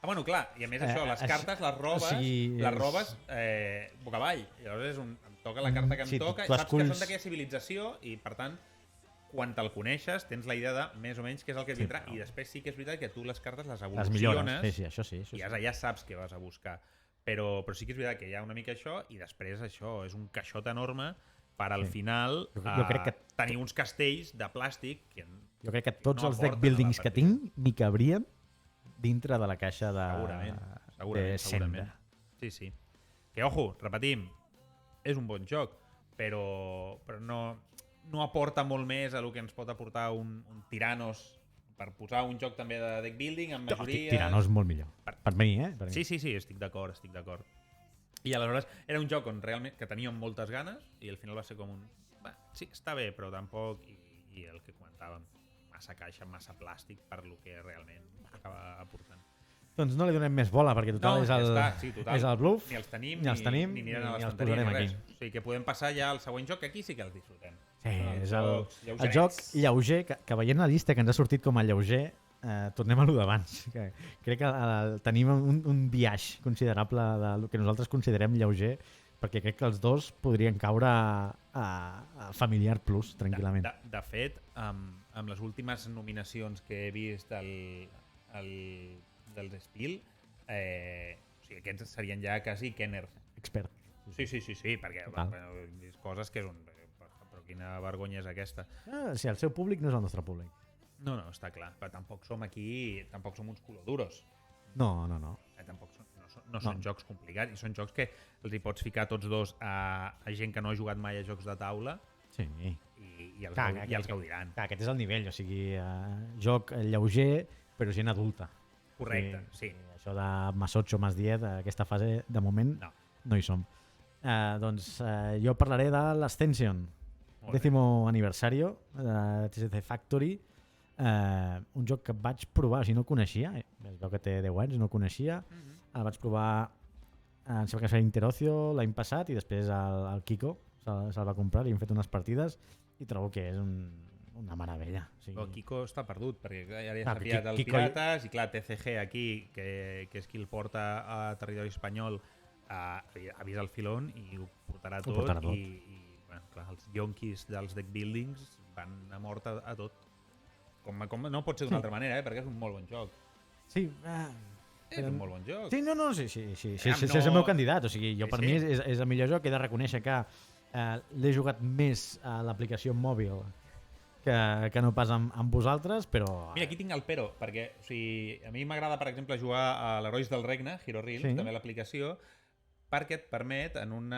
Bueno, clar, i a més això, les cartes les robes boca avall. I llavors em toca la carta que em toca, saps que són d'aquella civilització i, per tant, quan te'l coneixes, tens la idea de més o menys què és el que et vindrà. I després sí que és veritat que tu les cartes les evoluciones i ja saps què vas a buscar. Però sí que és veritat que hi ha una mica això i després això és un caixot enorme per al final tenir uns castells de plàstic que jo crec que tots els deck buildings que tinc m'hi cabrien dintre de la caixa de segurament. Sí. Que, ojo, repetim, és un bon joc, però no aporta molt més a el que ens pot aportar un Tyrannos per posar un joc també de deck building amb majories... Tyrannos és molt millor. Per mi, Per mi. Sí, estic d'acord. I aleshores era un joc on realment que teníem moltes ganes i al final va ser com un... sí, està bé, però tampoc... I el que comentàvem, massa caixa, massa plàstic per lo que realment acaba aportant. Doncs no li donem més bola, perquè total és el bluff. Ni els tenim, ni aniran a l'estanteria, ni res. O sigui que podem passar ja al següent joc, que aquí sí que els disfrutem. Sí, és el joc lleuger, que veient la llista que ens ha sortit com a lleuger, tornem a lo d'abans. Crec que tenim un biaix considerable del que nosaltres considerem lleuger, perquè crec que els dos podrien caure a Familiar Plus, tranquil·lament. De fet, amb les últimes nominacions que he vist dels Spiel, o sigui, aquests serien ja quasi Kenner. Expert. Sí, perquè he vist coses que és un... Però quina vergonya és aquesta. Sí, el seu públic no és el nostre públic. No, està clar. Però tampoc som aquí... Tampoc som uns coloduros. No. No són jocs complicats i són jocs que els hi pots ficar tots dos a gent que no ha jugat mai a jocs de taula i els gaudiran. Aquest és el nivell, o sigui, joc lleuger però gent adulta. Correcte, sí. Això de más 8, más 10, aquesta fase de moment no hi som. Doncs jo parlaré de l'Ascension, 10º aniversario de TCG Factory, un joc que vaig provar, o sigui, no coneixia, es veu que té 10 anys, no coneixia, el vaig provar, em sembla que va ser Interocio l'any passat i després el Kiko se'l va comprar i hem fet unes partides i trobo que és una meravella. O sigui... El Kiko està perdut, perquè ja s'ha pillat els Pirates i clar, TCG aquí, que és qui el porta a territori espanyol, ha vist el filón i ho portarà tot. I bueno, clar, els yonquis dels deck buildings van a mort a tot. Com no pot ser d'una altra manera, perquè és un molt bon joc. Sí, és un molt bon joc. Sí, sí. És el meu candidat. O sigui, jo per mi és el millor joc. He de reconèixer que l'he jugat més a l'aplicació mòbil que no pas amb vosaltres, però... Mira, aquí tinc el però, perquè o sigui, a mi m'agrada, per exemple, jugar a l'Herois del Regne, Hero Realms, també l'aplicació, perquè et permet en un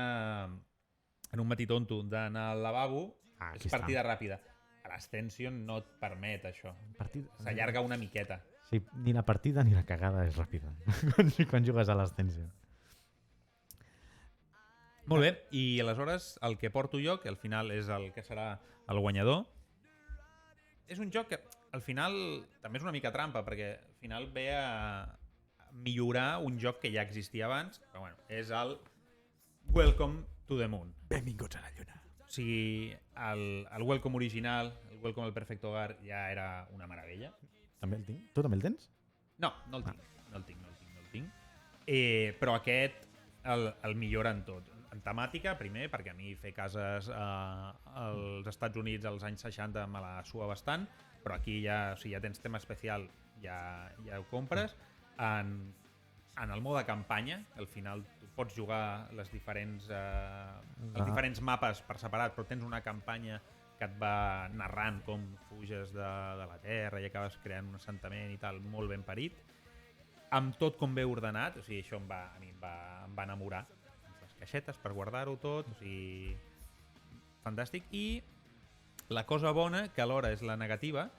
matí tonto d'anar al lavabo, és partida ràpida. A l'Ascension no et permet això. S'allarga una miqueta. Sí, ni la partida ni la cagada és ràpida quan jugues a l'Ascension. Molt bé, i aleshores el que porto jo, que al final és el que serà el guanyador, és un joc que al final també és una mica trampa, perquè al final ve a millorar un joc que ja existia abans, però bueno, és el Welcome to the Moon. Benvinguts a la lluna. O sigui, el Welcome original, el Welcome al Perfecto Hogar ja era una meravella. També el tinc? Tu també el tens? No el tinc. Però aquest el millora en tot. En temàtica, primer, perquè a mi fer cases als Estats Units als anys 60 me la sua bastant, però aquí ja tens tema especial, ja ho compres. En el mode campanya, al final tu pots jugar els diferents mapes per separat, però tens una campanya que et va narrant com fuges de la Terra i acabes creant un assentament i tal, molt ben parit, amb tot com bé ordenat, o sigui, això em va enamorar. Les caixetes per guardar-ho tot, o sigui, fantàstic. I la cosa bona, que alhora és la negativa,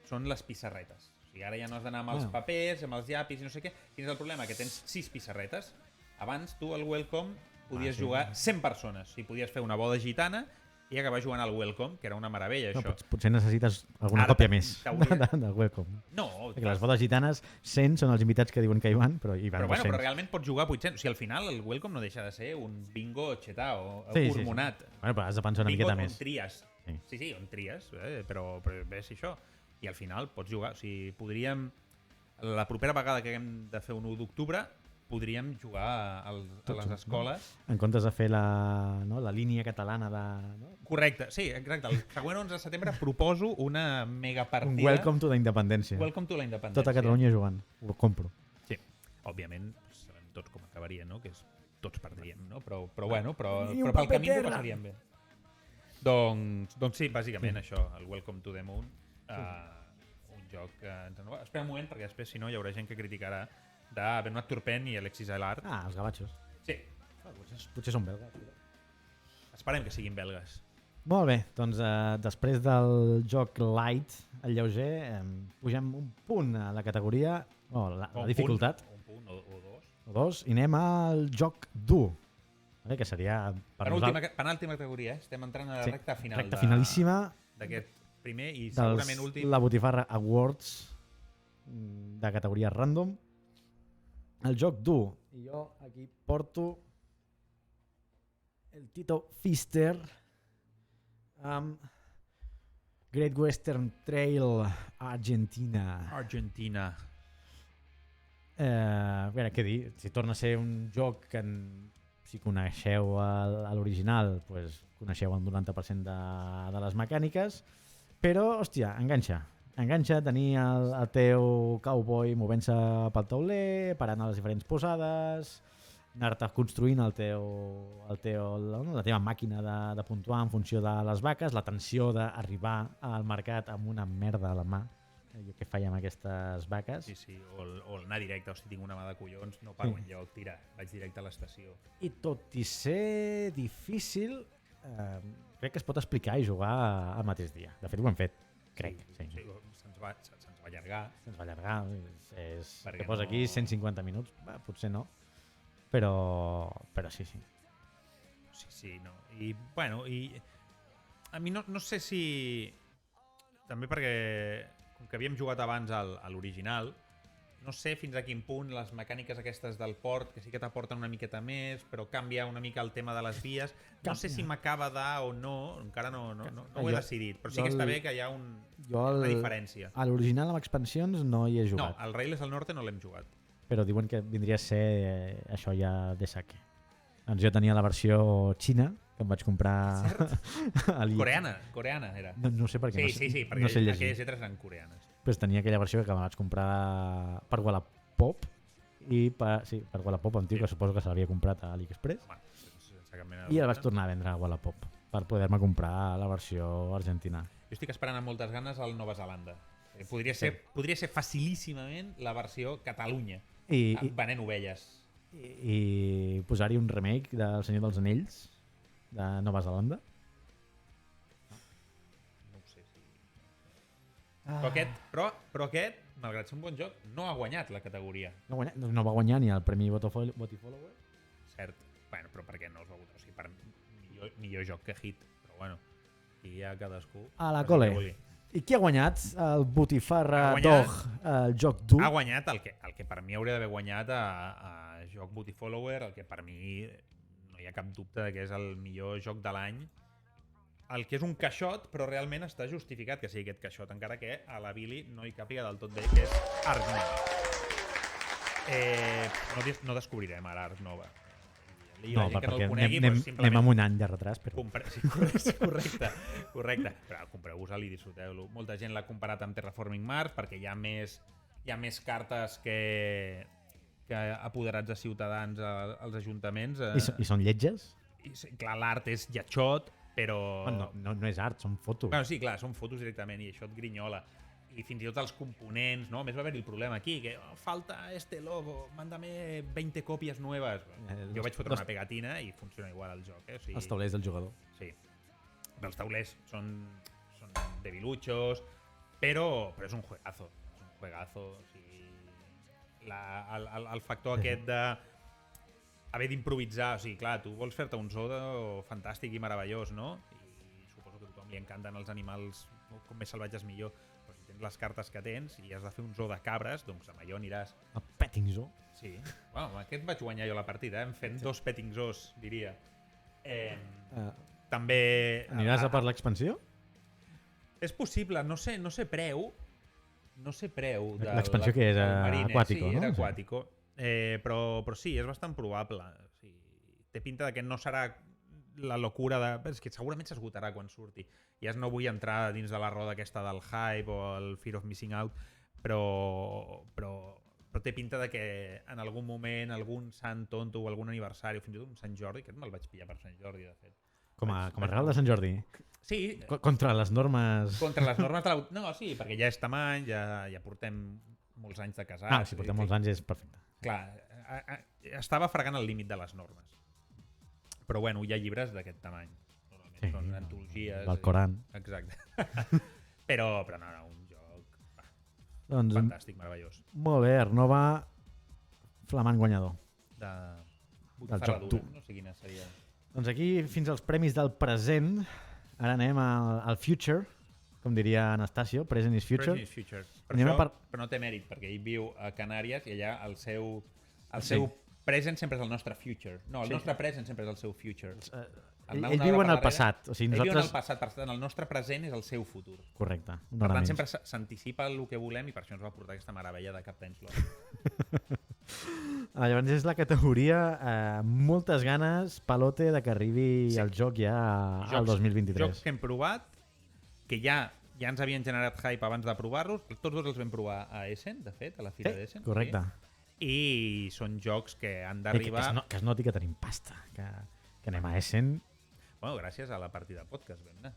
són les pissarretes. O sigui, ara ja no has d'anar amb els papers, amb els llapis i no sé què. Quin és el problema? Que tens 6 pissarretes. Abans tu al Welcome podies jugar 100 persones. O sigui, podies fer una boda gitana i acabar jugant al Welcome, que era una meravella, això. Potser necessites alguna còpia més del Welcome. No. Perquè les bodes gitanes, 100 són els invitats que diuen que hi van, però hi van 200. Però realment pots jugar 800. O sigui, al final el Welcome no deixa de ser un bingo chetao, hormonat. Bueno, però has de pensar una miqueta més. Bingo on tries. Sí, on tries, però ves això. I al final pots jugar. O sigui, podríem la propera vegada que haguem de fer un 1 d'octubre podríem jugar a les escoles. En comptes de fer la línia catalana de... No? Correcte, sí, exacte. El següent 11 de setembre proposo una mega partida. Un welcome to la independència. Welcome to la independència. Tota Catalunya jugant. Ho compro. Sí, òbviament sabem tots com acabaria, no? Que és tots perdríem, no? Però bueno, però Ni un pel paper camí ho terra. passaríem bé. Doncs sí, bàsicament això, el Welcome to the Moon, un joc que ens renova. Espera un moment, perquè després, si no, hi haurà gent que criticarà de Benoit Turpin i Alexis Ailard. Els gavatxos. Sí, Potser són belgues. esperem que siguin belgues. Molt bé, doncs després del joc light, el lleuger, pugem un punt a la categoria, la dificultat, Un punt o dos. o dos, i anem al joc dur, vale? Que seria... Penúltima categoria, estem entrant a la recta final. Recta finalíssima d'aquest primer i dels segurament últim. La Botifarra Awards de categoria random. El joc dur. I jo aquí porto el Tito Pfister amb Great Western Trail Argentina. Argentina. A veure, què dir? Si torna a ser un joc que si coneixeu l'original, pues, coneixeu el 90% de les mecàniques, però, hòstia, enganxa. Enganxa tenir el teu cowboy movent-se pel tauler, parant a les diferents posades, anar-te construint la teva màquina de puntuar en funció de les vaques, la tensió d'arribar al mercat amb una merda a la mà, jo què faig amb aquestes vaques. Sí, o anar directe, hosti, tinc una mà de collons, no paro enlloc, tira, vaig directe a l'estació. I tot i ser difícil, crec que es pot explicar i jugar al mateix dia. De fet, ho hem fet, crec. Sí. Se'ns va allargar. Se'ns va allargar. Perquè que posa aquí 150 minuts, potser no, però sí. Sí, no. I, bueno, a mi no sé si... També perquè, com que havíem jugat abans a l'original, no sé fins a quin punt les mecàniques aquestes del port, que sí que t'aporten una miqueta més, però canvia una mica el tema de les vies. No sé si m'acaba o no, encara no ho he decidit, però sí que està bé que hi ha una diferència. A l'original amb expansions no hi he No, jugat. al Rails del Norte no l'hem jugat. Però diuen que vindria a ser això ja de saque. Doncs jo tenia la versió xina, que em vaig comprar... Coreana era. No sé per què. Sí, perquè no sé llegir. aquelles lletres eren coreanes. Pues tenia aquella versió que me vaig comprar per Wallapop i per Wallapop antic, que suposo que se l'havia comprat a AliExpress, i el vaig tornar a vendre a Wallapop per poder-me comprar la versió argentina. Jo estic esperant amb moltes ganes al Nova Zelanda. Podria ser facilíssimament la versió Catalunya, venent ovelles. I posar-hi un remake del Senyor dels Anells de Nova Zelanda. No ho sé. Però aquest, malgrat ser un bon joc, no ha guanyat la categoria. No va guanyar ni el Premi Botifollower. Cert. Bueno, però per què no els va votar? O sigui, per millor joc que hit. Però bueno, aquí hi ha cadascú. A la cole. I qui ha guanyat? El Botifarra Dog, el joc dur? Ha guanyat el que per mi hauria d'haver guanyat a joc Botifollower, el que per mi no hi ha cap dubte que és el millor joc de l'any. El que és un caixot, però realment està justificat que sigui aquest caixot, encara que a la Billy no hi càpiga del tot bé, que és Ark Nova. No descobrirem ara Ark Nova. No, perquè anem amb un any de retras. Però... Sí, correcte. Però compreu-vos-el i disfruteu-lo. Molta gent l'ha comparat amb Terraforming Mars perquè hi ha més cartes que apoderats de ciutadans als ajuntaments. I són lletges? Clar, l'art és lletjot, però... No és art, són fotos. Bueno, sí, clar, són fotos directament i això et grinyola. I fins i tot els components, no? A més va haver-hi el problema aquí, que falta este logo, mándame 20 còpies nueves. Jo vaig fotre una pegatina i funciona igual el joc. O sigui, els taulers del jugador. Sí. Els taulers són debiluchos, però és un juegazo. És un juegazo. O sigui, el factor aquest de haver d'improvisar, o sigui, clar, tu vols fer-te un zoo fantàstic i meravellós, no? I suposo que a tothom li encanten els animals, com més salvatges millor. Les cartes que tens i has de fer un zoo de cabres, doncs amb allò aniràs... El petting zoo? Sí. Bueno, amb aquest vaig guanyar jo la partida, hem fet 2 petting zoos, diria. També... Aniràs a per l'expansió? És possible, no sé preu, No sé preu. L'expansió que és Aquàtico, sí, no? era Aquàtico. Però sí, és bastant probable. Sí. Té pinta de que no serà la locura de... És que segurament s'esgotarà quan surti. Ja no vull entrar dins de la roda aquesta del hype o el fear of missing out, però té pinta de que en algun moment algun sant tonto o algun aniversari o fins i tot un Sant Jordi, que me'l vaig pillar per Sant Jordi, de fet. Com a regal de Sant Jordi. Sí. Contra les normes... Contra les normes de la... No, sí, perquè ja és tamany, ja portem molts anys de casats. Si portem molts anys és perfecte. Clar, estava fregant el límit de les normes. Però bueno, hi ha llibres d'aquest tamany. Normalment són antologies. Del Coran. Exacte. però no, un joc doncs, fantàstic, meravellós. Molt bé, Arnova, flamant guanyador. Del joc dur. No sé quina seria. Doncs aquí, fins als premis del present, ara anem al future, com diria Anastasio, present is future. Present is future. Però no té mèrit, perquè ell viu a Canàries i allà el seu present sempre és el nostre future. No, el nostre present sempre és el seu future. Ell viu en el passat. O sigui, ell viu en el passat, per tant, el nostre present és el seu futur. Correcte. Per tant, sempre s'anticipa el que volem i per això ens va portar aquesta meravella de Captain's Log. Llavors és la categoria moltes ganes, palote, de que arribi el joc ja al 2023. Jocs que hem provat, que ja ens havien generat hype abans de provar-los. Tots dos els vam provar a Essen, de fet, a la fira d'Essen. Correcte. I són jocs que han d'arribar... Que es noti que tenim pasta, que anem a Essen. Bueno, gràcies a la partida podcast vam anar.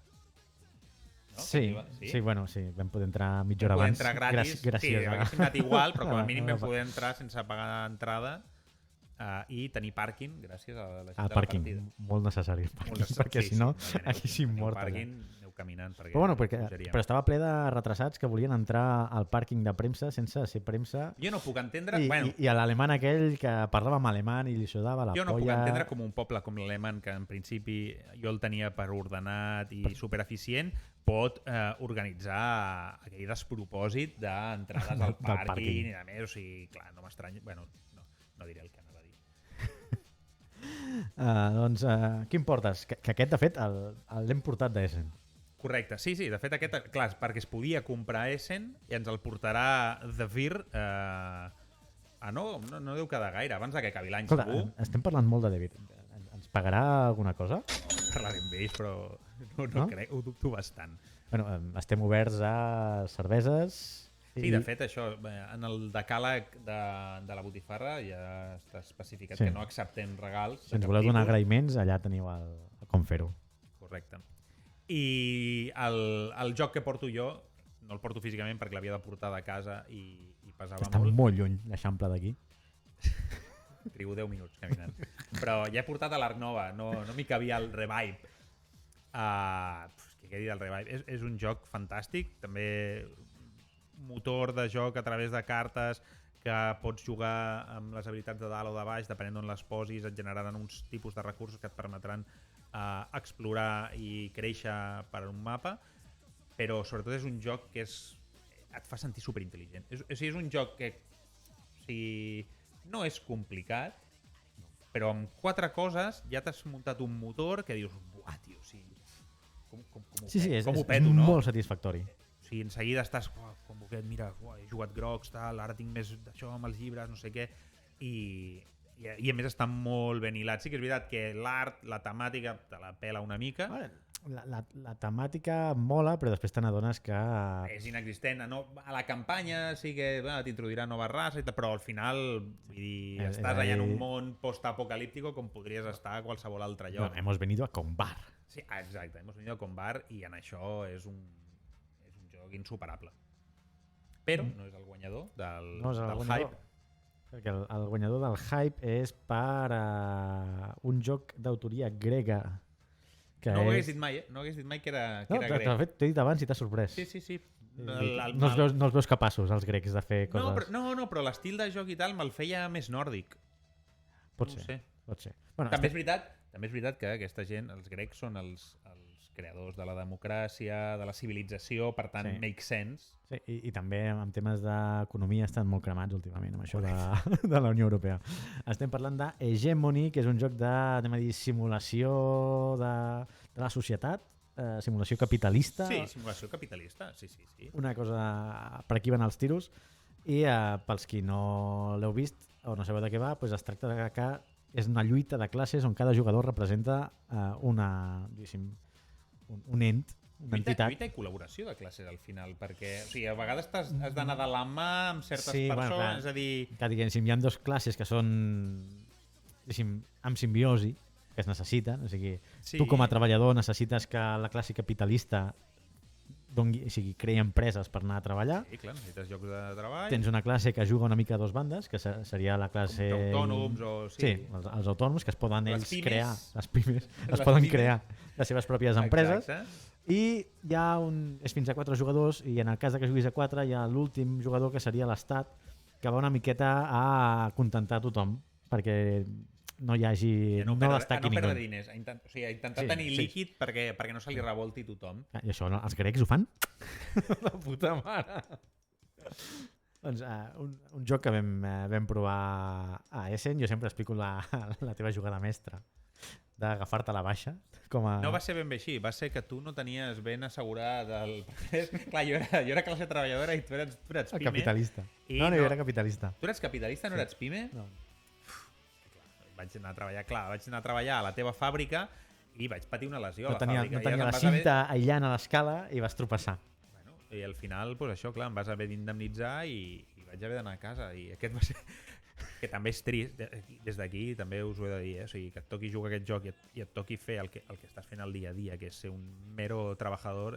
No? Sí, bueno, vam poder entrar mitja hora abans. Entrar gratis, gràcies haguéssim anat igual, però com a mínim vam poder entrar sense pagar entrada i tenir pàrquing gràcies a la gent de la partida. Molt necessari el pàrquing, perquè si no, haguéssim mort. Aneu caminant. Però estava ple de retrasats que volien entrar al pàrquing de premsa sense ser premsa. Jo no puc entendre... I a l'alemany aquell que parlava en alemany i li sudava la polla... Jo no puc entendre com un poble com l'alemany, que en principi jo el tenia per ordenat i supereficient, pot organitzar aquell despropòsit d'entrades al pàrquing i a més, o sigui, clar, no m'estranya... Bueno, no diré el que anava a dir. Doncs, què importes? Que aquest, de fet, l'hem portat d'Essen. Correcte, sí, de fet aquest, clar, perquè es podia comprar Essen i ens el portarà The Vir no deu quedar gaire, abans que acabi l'any segur. Estem parlant molt de David. Ens pagarà alguna cosa? Parlarem amb ells, però no crec, ho dubto bastant. Bueno, estem oberts a cerveses... Sí, de fet, això, en el decàleg de la botifarra ja està especificat que no acceptem regals. Si ens voleu donar agraïments, allà teniu com fer-ho. Correcte. I el joc que porto jo, no el porto físicament perquè l'havia de portar de casa i pesava molt. Està molt lluny, l'Eixample d'aquí. Trigo 10 minuts caminant. Però ja he portat a l'Arc Nova, no m'hi cabia el Revive. Què he dit del Revive? És un joc fantàstic, també motor de joc a través de cartes que pots jugar amb les habilitats de dalt o de baix, depenent d'on les posis, et generaran uns tipus de recursos que et permetran explorar i créixer per un mapa, però sobretot és un joc que et fa sentir superintel·ligent. És un joc que no és complicat, però amb 4 coses ja t'has muntat un motor que dius, buah, tio, com ho peto, no? És molt satisfactori. O sigui, en seguida estàs, com Boquet, mira, he jugat grocs, tal, ara tinc més d'això amb els llibres, no sé què, i a més està molt ben hilat. Sí que és veritat que l'art, la temàtica, te la pela una mica. La temàtica mola, però després te n'adones que... És inexistent. A la campanya sí que t'introduirà nova raça, però al final estàs allà en un món post-apocalíptico com podries estar a qualsevol altre lloc. Hemos venido a Combar. Sí, exacte, hemos venido a Combar i en això és un insuperable. Però no és el guanyador del hype. Perquè el guanyador del hype és per un joc d'autoria grega. No ho hagués dit mai, No hagués dit mai que era grec. De fet, t'he dit abans i t'has sorprès. Sí. No els veus capaços, els grecs, de fer coses... No, però l'estil de joc i tal me'l feia més nòrdic. Pot ser. Bueno, també és veritat que aquesta gent, els grecs, són els creadors de la democràcia, de la civilització, per tant, make sense. Sí, i també en temes d'economia estan molt cremats últimament amb això de la Unió Europea. Estem parlant d'Hegemony, que és un joc de simulació de la societat simulació capitalista. Sí, simulació capitalista, sí. Una cosa... Per aquí van els tiros. I pels qui no l'heu vist o no sabeu de què va, doncs es tracta de que és una lluita de classes on cada jugador representa diguéssim, un ent, una entitat. Lluita i col·laboració de classes al final, perquè o sigui, a vegades has d'anar de la mà amb certes Sí, persones, bueno, clar. és a dir... Que diguéssim, hi ha dos classes que són amb simbiosi, que es necessiten, o sigui, Sí. tu com a treballador necessites que la classe capitalista creï empreses per anar a treballar. Sí, clar, necessites llocs de treball. Tens una classe que juga una mica a dos bandes, que seria la classe... Autònoms o... Sí, els autònoms, que es poden Les ells pimes. crear, les pimes, es Les poden pimes. crear les seves pròpies empreses. Exacte. I hi ha és fins a 4 jugadors, i en el cas de que juguis a 4 hi ha l'últim jugador, que seria l'Estat, que va una miqueta a contentar tothom, perquè no hi hagi... no destaqui no perdre ningú. diners, a intentar Sí, tenir sí. líquid perquè no se li revolti tothom. I això els grecs ho fan? La puta mare! Doncs un joc que vam provar a Essen, jo sempre explico la teva jugada mestra, d'agafar-te la baixa. No va ser ben bé així, va ser que tu no tenies ben assegurat el... Clar, jo era classe treballadora i tu eres El pime. capitalista. I No, jo era capitalista. Tu eres capitalista, no eres pime? No. Vaig anar a treballar a la teva fàbrica i vaig patir una lesió No a la tenia fàbrica. la cinta aïllant a l'escala i vas tropeçar. Bueno, i al final, pues això, clar, em vas haver d'indemnitzar i vaig haver d'anar a casa. I aquest va ser... que també és trist, des d'aquí també us ho he de dir, o sigui, que et toqui jugar aquest joc i et toqui fer el que estàs fent el dia a dia, que és ser un mero trabajador,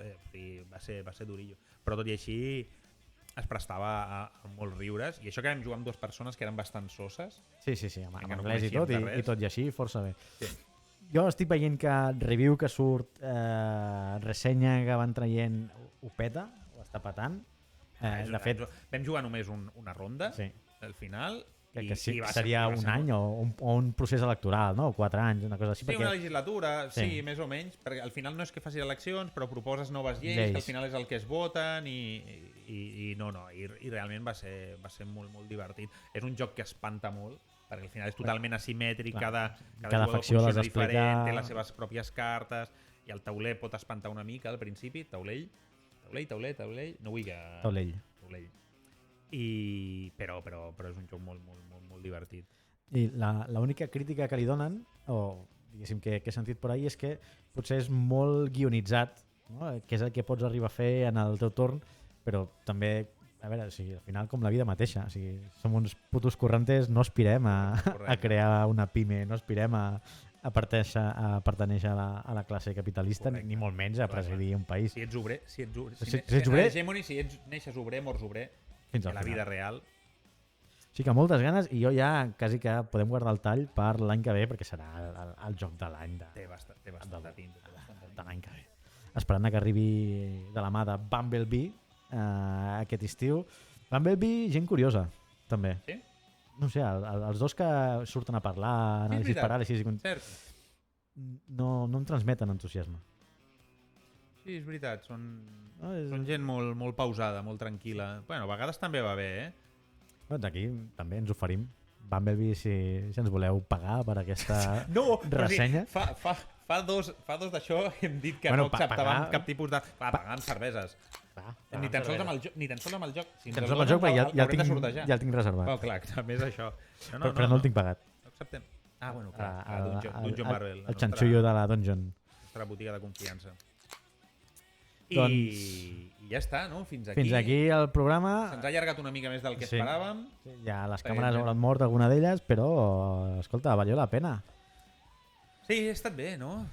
va ser durillo. Però tot i així es prestava a molts riures, i això que vam jugar amb dues persones que eren bastant soses. Sí, amb Que no anglès i coneixíem tot, de res. i tot i així, força bé. Sí. Jo estic veient que review que surt, ressenya que van traient, ho peta, ho està petant. De fet, Vam jugar només una ronda, sí, al final, que sí, va seria va un ser any o un procés electoral, no? 4 anys, una cosa així. Sí, una legislatura, Sí. sí, més o menys, perquè al final no és que facis eleccions, però proposes noves lleis, Lleis. que al final és el que es voten i realment va ser molt, molt divertit. És un joc que espanta molt, perquè al final és totalment asimètric, Clar. cada Cada jugador facció l'has funciona diferent, d'explicar. té les seves pròpies cartes, i el tauler pot espantar una mica al principi, taulell, no vull que... Taulell. Però és un joc molt, molt, molt, molt divertit. I l'única crítica que li donen, o diguéssim que he sentit per ahí, és que potser és molt guionitzat, no? Que és el que pots arribar a fer en el teu torn, però també, a veure, o sigui, al final com la vida mateixa, o sigui, som uns putos correntes, no aspirem a crear una pime, no aspirem a pertenèixer a la classe capitalista, Correcte. ni molt menys a presidir un país. Si ets obrer, Si ets obrer- neixes obrer, mors obrer, Fins a al la final. vida real. Sí que moltes ganes, i jo ja quasi que podem guardar el tall per l'any que ve, perquè serà el joc de l'any Té bastant de tinta. de l'any que ve. Esperant que arribi de la mà de Bumblebee aquest estiu. Bumblebee, gent curiosa, també. Sí? No sé, els dos que surten a parlar, anàlisis veritat. paràlisis, Cert. no em transmeten entusiasme. Sí, és veritat. Són No, gent molt, molt pausada, molt tranquil·la. Bueno, a vegades també va bé, eh? doncs aquí també ens oferim. Bumblebee, si ens voleu pagar per aquesta No, ressenya. Fa dos d'això hem dit que Bueno, no acceptàvem pagar- cap tipus de... Clar, pagar amb cerveses. Ni tan sols amb el joc. Si Tan ens sols amb el donen, joc, perquè ja l'haurem de tinc, sortejar. ja el tinc reservat. Oh, clar, també és això. Però no el tinc pagat. No acceptem. Ah, bueno, clar. Dungeon Marvel. El xanxullo de la Dungeon. La nostra botiga de confiança. Doncs- I ja està, no? Fins aquí. Fins aquí el programa. Se'ns ha allargat una mica més del que Sí. esperàvem. Ja les Evidentment. càmeres hauran mort alguna d'elles, però, escolta, valió la pena. Sí, ha estat bé, no?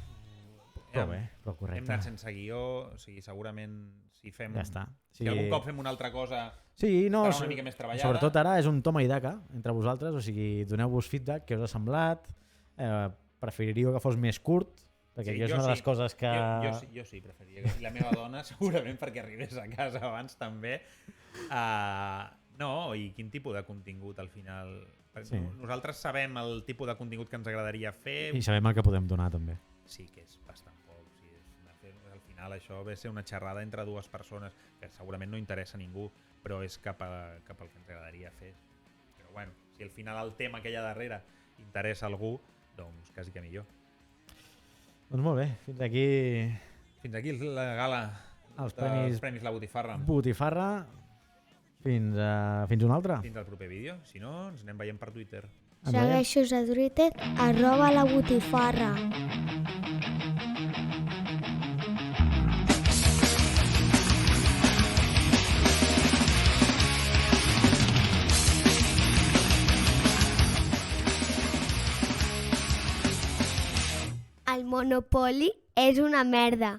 Però bé, però Hem correcte. anat sense guió, o sigui, segurament si fem... Ja està. Si algun cop fem una altra cosa... Sí, no, estarà una mica més treballada. sobretot ara és un toma i daca entre vosaltres, o sigui, doneu-vos feedback, què us ha semblat, preferiríeu que fos més curt, perquè Sí, aquí és jo una de les sí. coses que... Jo sí preferiria. I la meva dona segurament perquè arribés a casa abans també. No, i quin tipus de contingut al final... Sí. Nosaltres sabem el tipus de contingut que ens agradaria fer. I sabem el que podem donar, també. Sí, que és bastant poc. O sigui, al final això ve a ser una xerrada entre dues persones que segurament no interessa a ningú, però és cap al que ens agradaria fer. Però bueno, si al final el tema que hi ha darrere interessa a algú, doncs quasi que millor. Doncs molt bé, fins aquí Fins aquí la gala Els dels Premis La Botifarra. Botifarra. Fins un altre. Fins al proper vídeo. Si no, ens anem veient per Twitter. Ens veiem. Segueixos a Twitter, @labotifarra. El Monopoli és una merda.